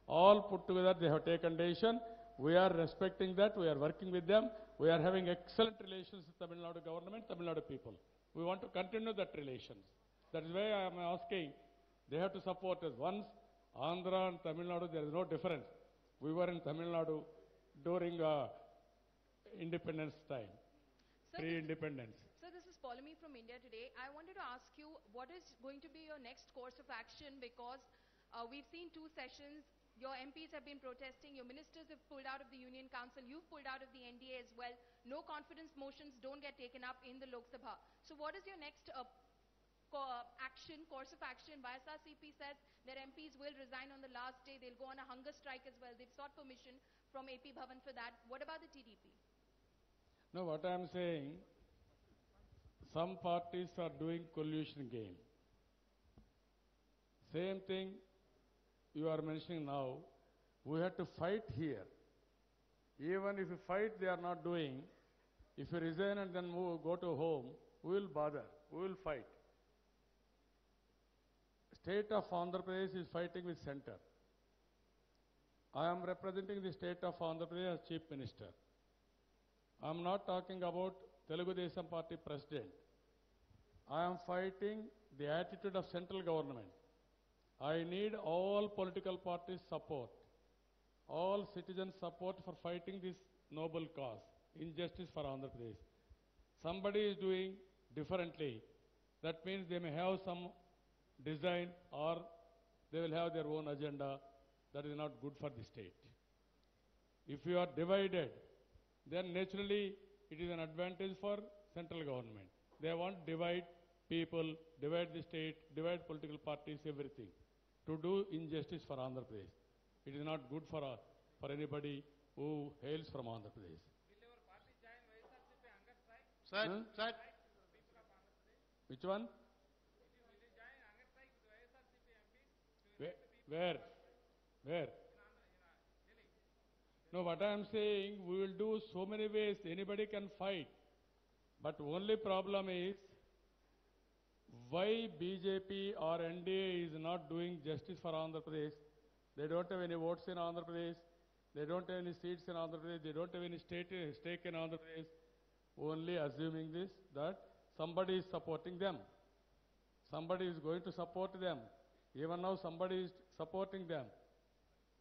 all put together, they have taken decision. We are respecting that. We are working with them. We are having excellent relations with Tamil Nadu government, Tamil Nadu people. We want to continue that relations. That is why I am asking, they have to support us. Once Andhra and Tamil Nadu, there is no difference. We were in Tamil Nadu during independence time, pre-independence. Sir, this is Polemy from India Today. I wanted to ask you, what is going to be your next course of action? Because we've seen 2 sessions. Your MPs have been protesting. Your ministers have pulled out of the Union Council. You've pulled out of the NDA as well. No confidence motions don't get taken up in the Lok Sabha. So what is your next course of action? YSRCP says their MPs will resign on the last day. They'll go on a hunger strike as well. They've sought permission from AP Bhavan for that. What about the TDP? No, what I am saying, some parties are doing collusion game. Same thing you are mentioning now. We have to fight here. Even if you fight, they are not doing. If you resign and then go to home, we will bother. We will fight. State of Andhra Pradesh is fighting with center. I am representing the state of Andhra Pradesh as Chief Minister. I am not talking about Telugu Desam Party President. I am fighting the attitude of central government. I need all political parties' support, all citizens' support for fighting this noble cause, injustice for Andhra Pradesh. Somebody is doing differently. That means they may have some design or they will have their own agenda. That is not good for the state. If you are divided, then naturally it is an advantage for central government. They want to divide people, divide the state, divide political parties, everything, to do injustice for Andhra Pradesh. It is not good for anybody who hails from Andhra Pradesh. Sir, sir. Which one? Where? No, what I am saying, we will do so many ways. Anybody can fight. But only problem is, why BJP or NDA is not doing justice for Andhra Pradesh? They don't have any votes in Andhra Pradesh. They don't have any seats in Andhra Pradesh. They don't have any stake in Andhra Pradesh. Only assuming this, that somebody is supporting them. Somebody is going to support them. Even now somebody is supporting them.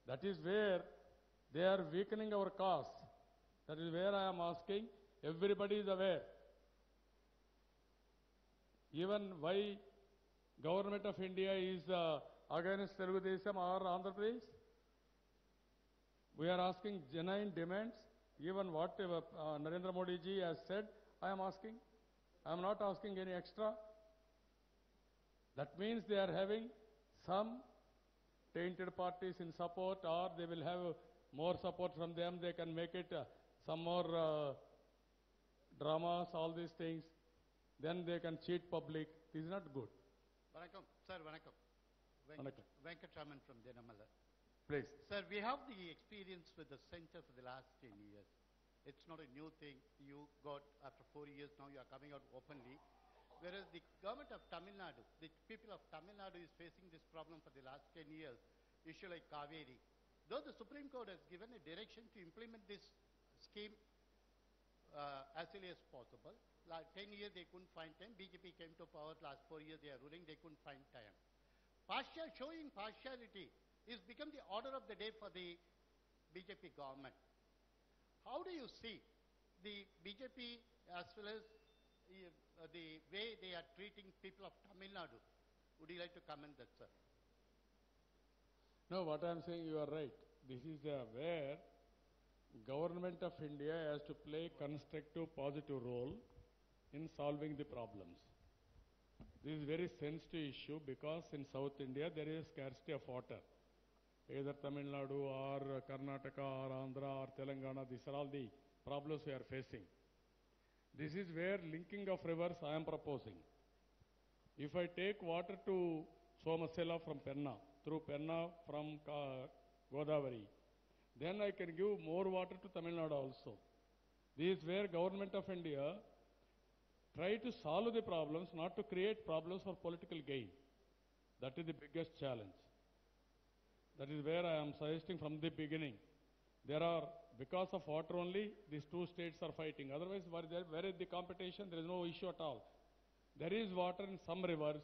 That is where they are weakening our cause. That is where I am asking. Everybody is aware. Even why Government of India is against Telugu Desam or Andhra Pradesh? We are asking genuine demands. Even what Narendra Modi ji has said, I am asking. I am not asking any extra. That means they are having some tainted parties in support, or they will have more support from them. They can make it some more dramas, all these things. Then they can cheat public. This is not good. Vanakkam. Sir, vanakkam. Venkaiah from Denamala. Please. Sir, we have the experience with the center for the last 10 years. It's not a new thing. You got, after 4 years now, you are coming out openly. Whereas the government of Tamil Nadu, the people of Tamil Nadu is facing this problem for the last 10 years, issue like Kaveri. Though the Supreme Court has given a direction to implement this scheme as early as possible. Like 10 years they couldn't find time. BJP came to power, last 4 years they are ruling, they couldn't find time. showing partiality is become the order of the day for the BJP government. How do you see the BJP as well as the way they are treating people of Tamil Nadu? Would you like to comment that, sir? No, what I am saying, you are right. This is where Government of India has to play constructive, positive role in solving the problems. This is very sensitive issue because in South India there is scarcity of water. Either Tamil Nadu or Karnataka or Andhra or Telangana, these are all the problems we are facing. This is where linking of rivers I am proposing. If I take water to Somasela from Penna, through Penna from Godavari, then I can give more water to Tamil Nadu also. This is where Government of India try to solve the problems, not to create problems for political gain. That is the biggest challenge. That is where I am suggesting from the beginning. There are, because of water only, these two states are fighting. Otherwise, where is the competition? There is no issue at all. There is water in some rivers.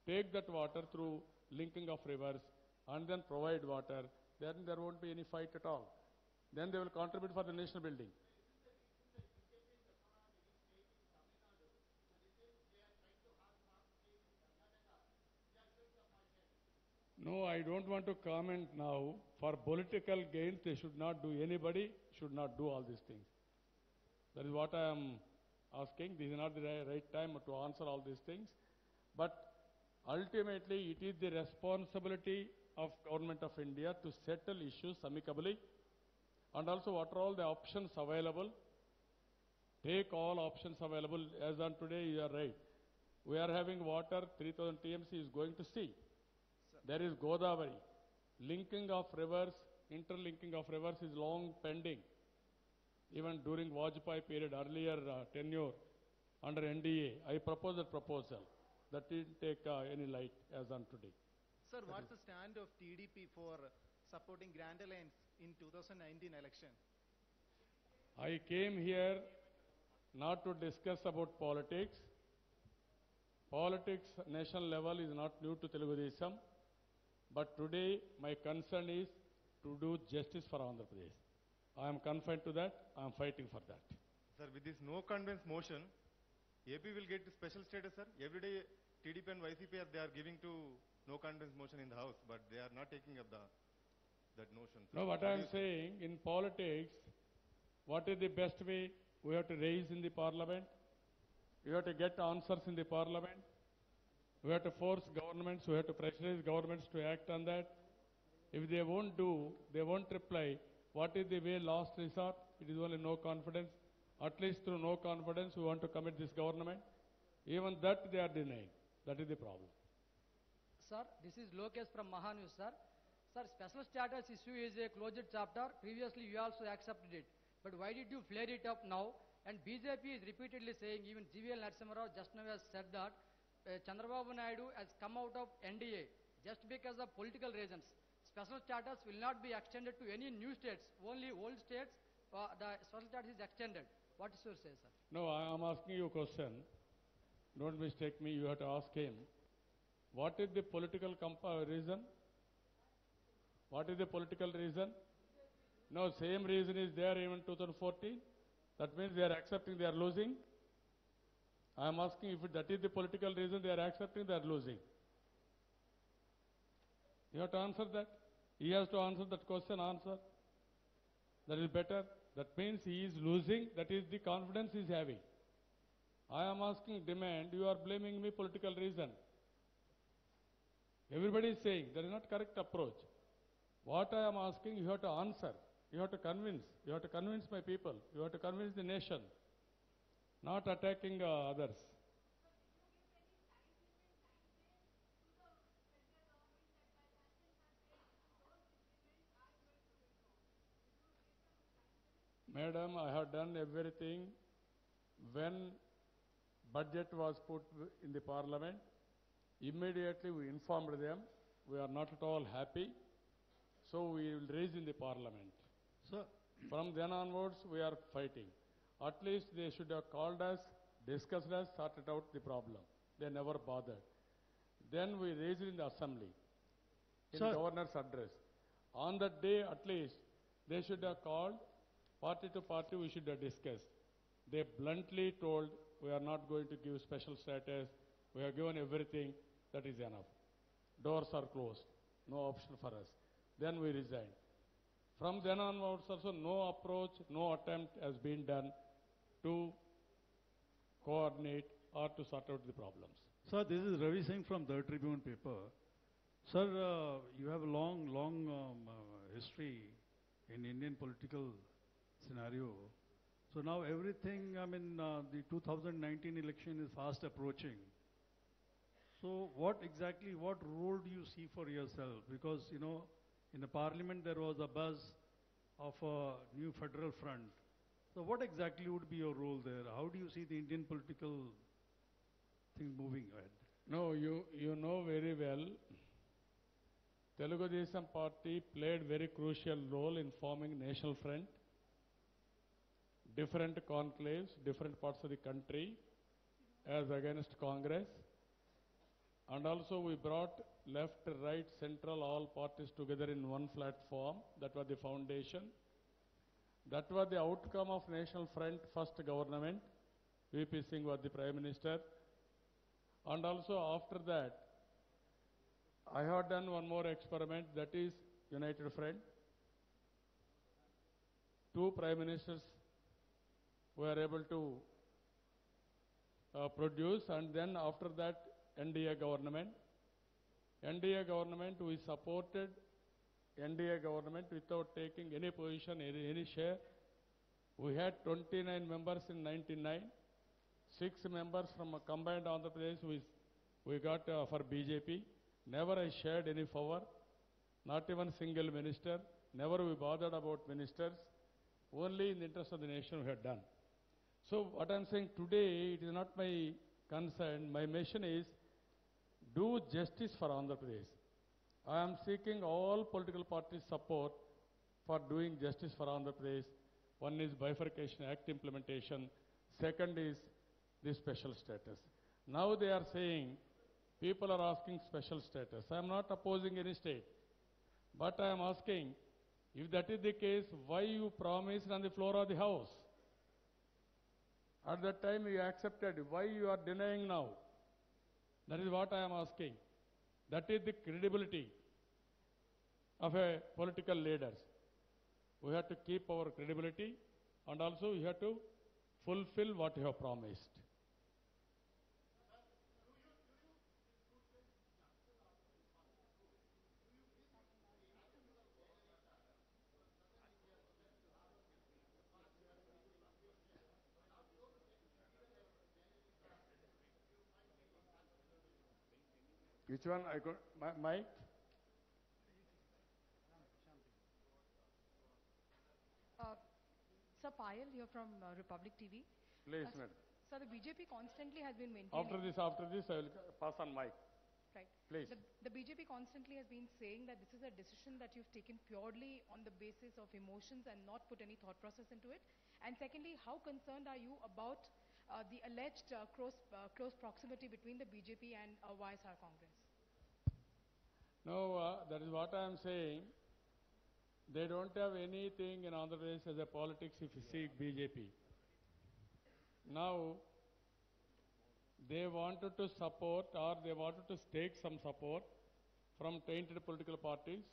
Take that water through linking of rivers and then provide water. Then there won't be any fight at all. Then they will contribute for the national building. No, I don't want to comment now. For political gains, they should not do. Anybody should not do all these things. That is what I am asking. This is not the right time to answer all these things. But ultimately, it is the responsibility of Government of India to settle issues amicably. And also, what are all the options available? Take all options available. As on today, you are right. We are having water, 3,000 TMC is going to sea. There is Godavari. Linking of rivers, interlinking of rivers is long pending. Even during Vajpayee period, earlier tenure, under NDA, I proposed a proposal. That didn't take any light as on today. Sir, what's the stand of TDP for supporting Grand Alliance in 2019 election? I came here not to discuss about politics. Politics, national level is not new to Telugu Desam. But today, my concern is to do justice for Andhra Pradesh. I am confined to that. I am fighting for that. Sir, with this no confidence motion, AP will get special status, sir. Every day, TDP and YCP they are giving to no confidence motion in the House, but they are not taking up that notion. Sir. No, what I am saying, in politics, what is the best way? We have to raise in the parliament. We have to get answers in the parliament. We have to force governments, we have to pressurize governments to act on that. If they won't do, they won't reply, what is the way last resort? It is only no confidence. At least through no confidence, we want to commit this government. Even that they are denying. That is the problem. Sir, this is Lokesh from Mahanews, sir. Sir, special status issue is a closed chapter. Previously, you also accepted it. But why did you flare it up now? And BJP is repeatedly saying, even GVL Narasimha Rao just now has said that Chandrababu Naidu has come out of NDA just because of political reasons. Special status will not be extended to any new states. Only old states, the special status is extended. What is your say, sir? No, I am asking you a question. Don't mistake me, you have to ask him. What is the political reason? What is the political reason? No, same reason is there even 2014. That means they are accepting they are losing. I am asking if that is the political reason they are accepting, they are losing. You have to answer that. He has to answer that question, answer. That is better. That means he is losing, that is the confidence he is having. I am asking demand, you are blaming me political reason. Everybody is saying that is not correct approach. What I am asking, you have to answer. You have to convince. You have to convince my people. You have to convince the nation. Not attacking others. Madam, I have done everything. When budget was put in the parliament, immediately we informed them. We are not at all happy. So we will raise in the parliament. Sir. From then onwards, we are fighting. At least they should have called us, discussed us, sorted out the problem. They never bothered. Then we raised it in the assembly. in Sir. governor's address. On that day, at least, they should have called party to party, we should have discussed. They bluntly told, we are not going to give special status, we have given everything, that is enough. Doors are closed, no option for us. Then we resigned. From then onwards also, no approach, no attempt has been done to coordinate or to sort out the problems. Sir, this is Ravi Singh from the Tribune paper. Sir, you have a long history in Indian political scenario. So now everything, the 2019 election is fast approaching. So what role do you see for yourself? Because, in the parliament there was a buzz of a new federal front. So what exactly would be your role there? How do you see the Indian political thing moving ahead? No, you know very well, Telugu Desam Party played very crucial role in forming National Front, different conclaves, different parts of the country, as against Congress. And also we brought left, right, central, all parties together in one platform. That was the foundation. That was the outcome of National Front first government. VP Singh was the Prime Minister. And also after that, I have done one more experiment, that is United Front. Two Prime Ministers were able to produce, and then after that NDA government. NDA government, we supported NDA government without taking any position, any share. We had 29 members in 99, 6 members from a combined Andhra Pradesh we got for BJP. Never I shared any power, not even single minister. Never we bothered about ministers. Only in the interest of the nation we had done. So what I'm saying today, it is not my concern. My mission is do justice for Andhra Pradesh. I am seeking all political parties' support for doing justice for Andhra Pradesh. One is Bifurcation Act implementation. Second is the special status. Now they are saying, people are asking special status. I am not opposing any state. But I am asking, if that is the case, why you promised on the floor of the House? At that time you accepted. Why you are denying now? That is what I am asking. That is the credibility of a political leaders. We have to keep our credibility, and also we have to fulfill what you have promised. Which one? I got Mike? Sir Payal here from Republic TV. Please, madam. Sir, the BJP constantly has been maintaining... After this, I will pass on mic. Right. Please. The BJP constantly has been saying that this is a decision that you've taken purely on the basis of emotions and not put any thought process into it. And secondly, how concerned are you about the alleged close proximity between the BJP and YSR Congress? No, that is what I am saying. They don't have anything in Andhra Pradesh as a politics if you see BJP. Now, they wanted to support or they wanted to take some support from tainted political parties.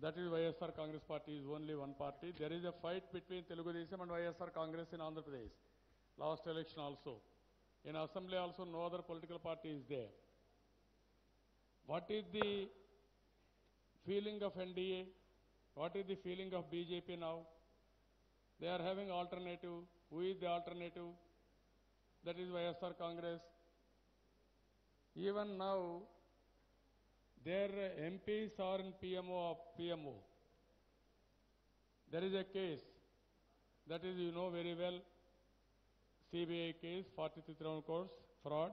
That is YSR Congress party is only one party. There is a fight between Telugu Desam and YSR Congress in Andhra Pradesh. Last election also. In Assembly also no other political party is there. What is the feeling of NDA? What is the feeling of BJP now? They are having alternative. Who is the alternative? That is YSR Congress. Even now, their MPs are in PMO. There is a case, that is you know very well, CBI case, 43 crores, fraud.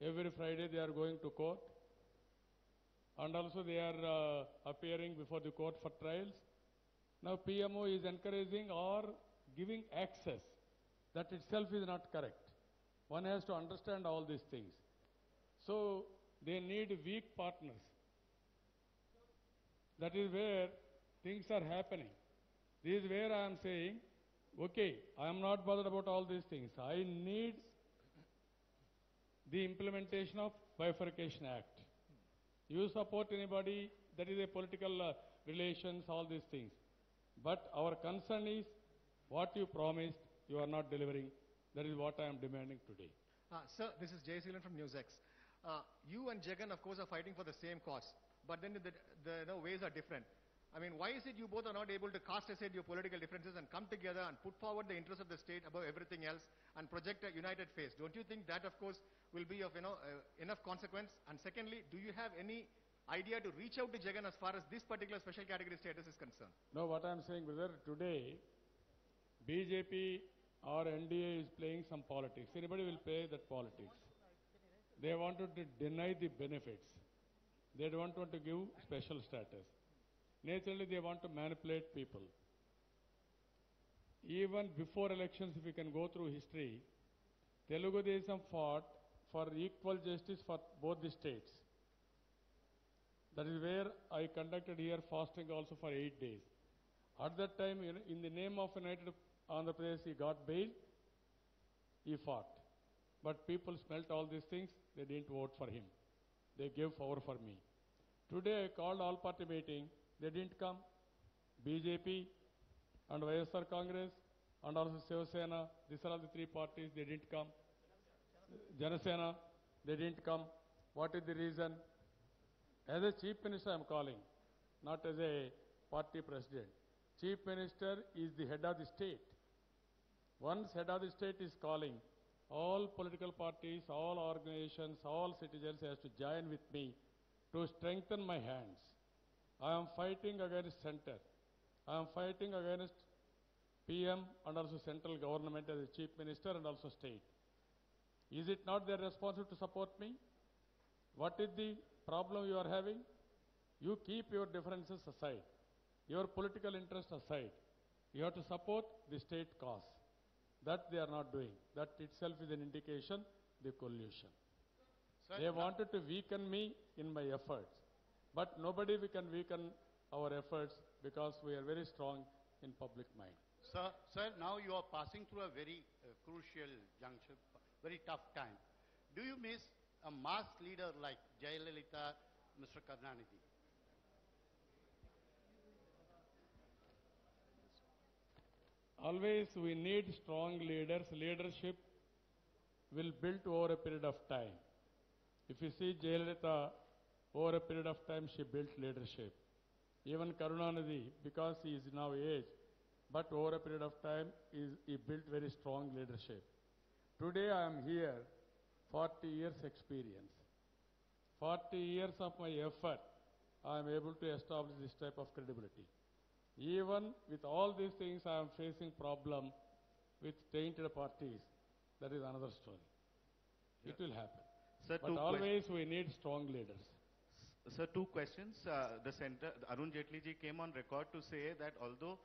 Every Friday they are going to court. And also they are appearing before the court for trials. Now PMO is encouraging or giving access. That itself is not correct. One has to understand all these things. So they need weak partners. That is where things are happening. This is where I am saying, okay, I am not bothered about all these things. I need the implementation of Bifurcation Act. You support anybody, that is a political relations, all these things. But our concern is what you promised, you are not delivering. That is what I am demanding today. Sir, this is Jay Seelan from NewsX. You and Jagan, of course, are fighting for the same cause, but then the ways are different. I mean, why is it you both are not able to cast aside your political differences and come together and put forward the interests of the state above everything else and project a united face? Don't you think that, of course, will be of enough consequence? And secondly, do you have any idea to reach out to Jagan as far as this particular special category status is concerned? No, what I am saying, brother, today BJP or NDA is playing some politics. Anybody will play that politics. They wanted to deny the benefits. They don't want to give special status. Naturally, they want to manipulate people. Even before elections, if you can go through history, Telugu Desam fought for equal justice for both the states. That is where I conducted here fasting also for 8 days. At that time, in the name of United Andhra Pradesh, he got bail, he fought. But people smelt all these things, they didn't vote for him. They gave power for me. Today I called all party meeting, they didn't come. BJP and YSR Congress and also Shiv Sena, these are all the three parties, they didn't come. Janasena, they didn't come. What is the reason? As a Chief Minister I am calling, not as a party president. Chief Minister is the head of the state. Once head of the state is calling, all political parties, all organizations, all citizens has to join with me to strengthen my hands. I am fighting against center. I am fighting against PM and also central government as a Chief Minister and also state. Is it not their responsibility to support me? What is the problem you are having? You keep your differences aside, your political interest aside. You have to support the state cause. That they are not doing. That itself is an indication the collusion. Sir, they wanted to weaken me in my efforts. But nobody we can weaken our efforts because we are very strong in public mind. Sir, now you are passing through a very crucial juncture, very tough time. Do you miss a mass leader like Jayalalitha, Mr. Karnanidhi? Always we need strong leaders. Leadership will build over a period of time. If you see Jayalalitha, over a period of time she built leadership. Even Karunanidhi, because he is now aged, but over a period of time he built very strong leadership. Today I am here, 40 years experience. 40 years of my effort, I am able to establish this type of credibility. Even with all these things, I am facing problem with tainted parties. That is another story. Yeah. It will happen. Sir, but always we need strong leaders. Sir, two questions. The center, Arun Jaitley ji came on record to say that although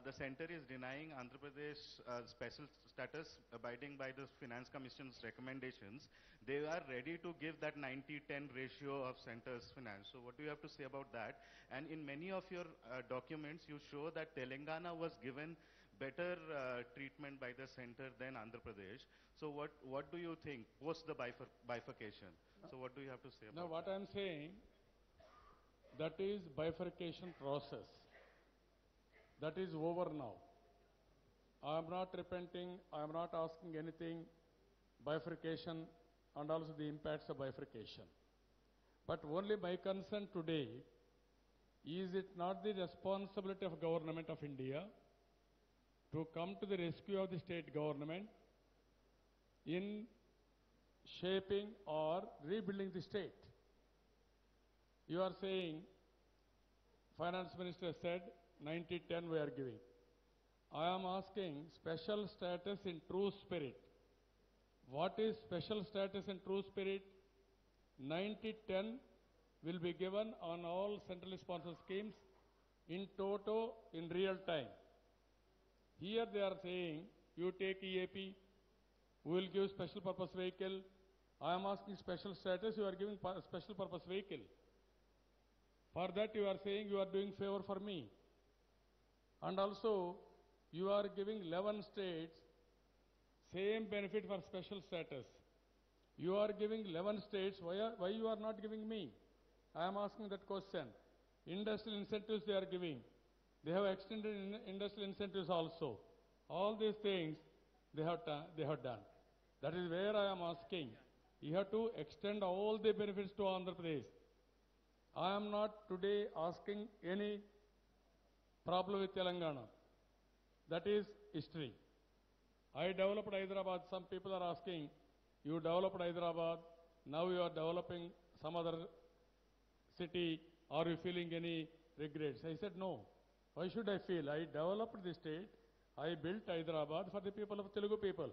the center is denying Andhra Pradesh special status abiding by the Finance Commission's recommendations, they are ready to give that 90-10 ratio of center's finance. So what do you have to say about that? And in many of your documents, you show that Telangana was given better treatment by the center than Andhra Pradesh. So what do you think post the bifurcation? So what do you have to say about that? Now what I am saying, that is bifurcation process. That is over now. I am not repenting, I am not asking anything, bifurcation and also the impacts of bifurcation. But only my concern today, is it not the responsibility of Government of India to come to the rescue of the state government in shaping or rebuilding the state? You are saying, Finance Minister said, 90-10 we are giving. I am asking special status in true spirit. What is special status in true spirit? 90-10 will be given on all centrally sponsored schemes in toto in real time. Here they are saying, you take EAP, we will give special purpose vehicle. I am asking special status, you are giving special purpose vehicle. For that you are saying you are doing favor for me. And also, you are giving 11 states same benefit for special status. You are giving 11 states, why you are not giving me? I am asking that question. Industrial incentives they are giving. They have extended industrial incentives also. All these things they have done. That is where I am asking. You have to extend all the benefits to Andhra Pradesh. I am not today asking any problem with Telangana. That is history. I developed Hyderabad. Some people are asking, you developed Hyderabad, now you are developing some other city. Are you feeling any regrets? I said, no. Why should I feel? I developed the state. I built Hyderabad for the people of Telugu people.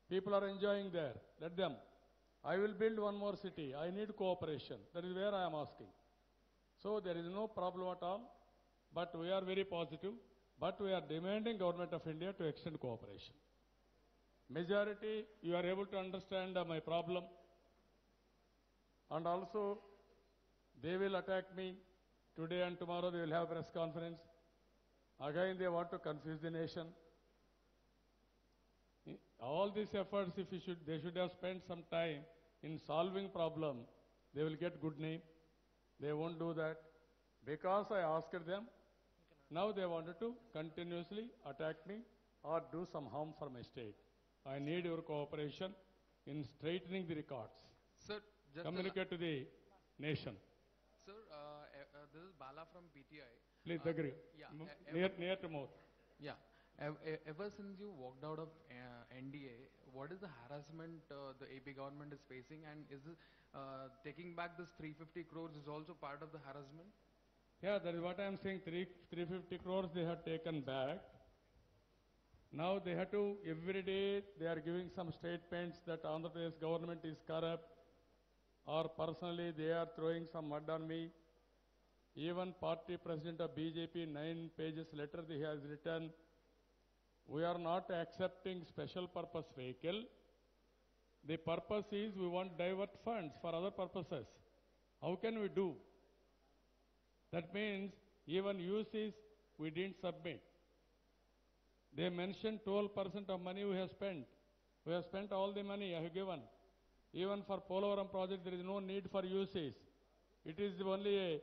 People are enjoying there. Let them. I will build one more city. I need cooperation. That is where I am asking. So there is no problem at all. But we are very positive. But we are demanding Government of India to extend cooperation. Majority, you are able to understand my problem. And also, they will attack me. Today and tomorrow they will have a press conference. Again, they want to confuse the nation. All these efforts, they should have spent some time in solving problem. They will get good name. They won't do that. Because I asked them, now they wanted to continuously attack me or do some harm for my state. I need your cooperation in straightening the records. Sir, just communicate to the nation. Sir, this is Bala from PTI. Please agree. Near to mouth. Yeah. Ever since you walked out of NDA, what is the harassment the AP government is facing, and is it, taking back this 350 crores is also part of the harassment? Yeah, that is what I am saying. 350 crores they have taken back. Now they have to, every day they are giving some statements that Andhra Pradesh government is corrupt, or personally they are throwing some mud on me. Even party president of BJP, 9 pages letter he has written, we are not accepting special purpose vehicle. The purpose is we want to divert funds for other purposes. How can we do? That means even uses we didn't submit. They mentioned 12% of money we have spent. We have spent all the money I have given. Even for Polavaram project, there is no need for uses. It is only a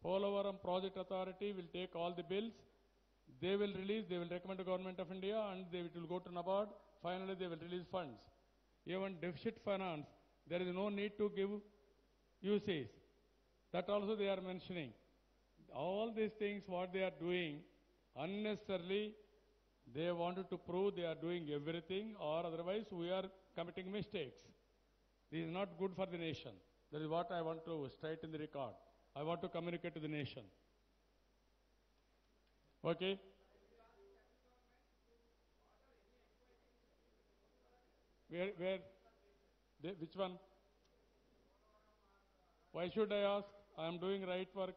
Polavaram project authority will take all the bills. They will release, they will recommend to Government of India, and it will go to NABARD. Finally, they will release funds. Even deficit finance, there is no need to give uses. That also they are mentioning. All these things, what they are doing, unnecessarily, they wanted to prove they are doing everything, or otherwise we are committing mistakes. This is not good for the nation. That is what I want to straighten the record. I want to communicate to the nation. Okay? Where? Which one? Why should I ask? I am doing right work.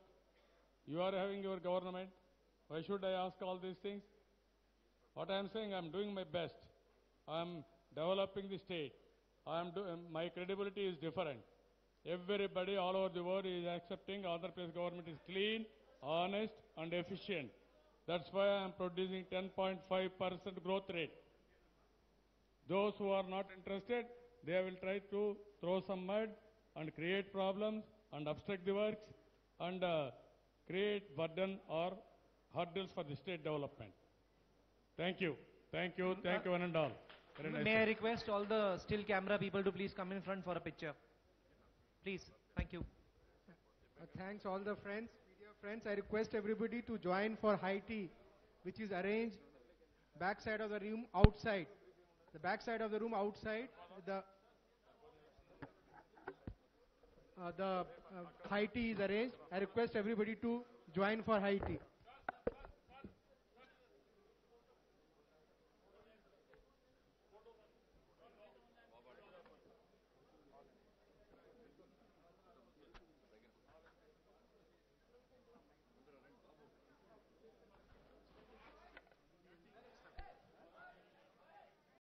You are having your government. Why should I ask all these things? What I am saying, I am doing my best. I am developing the state. My credibility is different. Everybody all over the world is accepting Andhra Pradesh government is clean, honest and efficient. That's why I am producing 10.5% growth rate. Those who are not interested, they will try to throw some mud and create problems and obstruct the works and create burden or hurdles for the state development. Thank you. Thank you. Thank you one and all. Very nice. May I request all the still camera people to please come in front for a picture? Please. Thank you. Thanks all the friends, media friends. I request everybody to join for high tea, which is arranged backside of the room outside. The backside of the room outside, the high tea is arranged. I request everybody to join for high tea.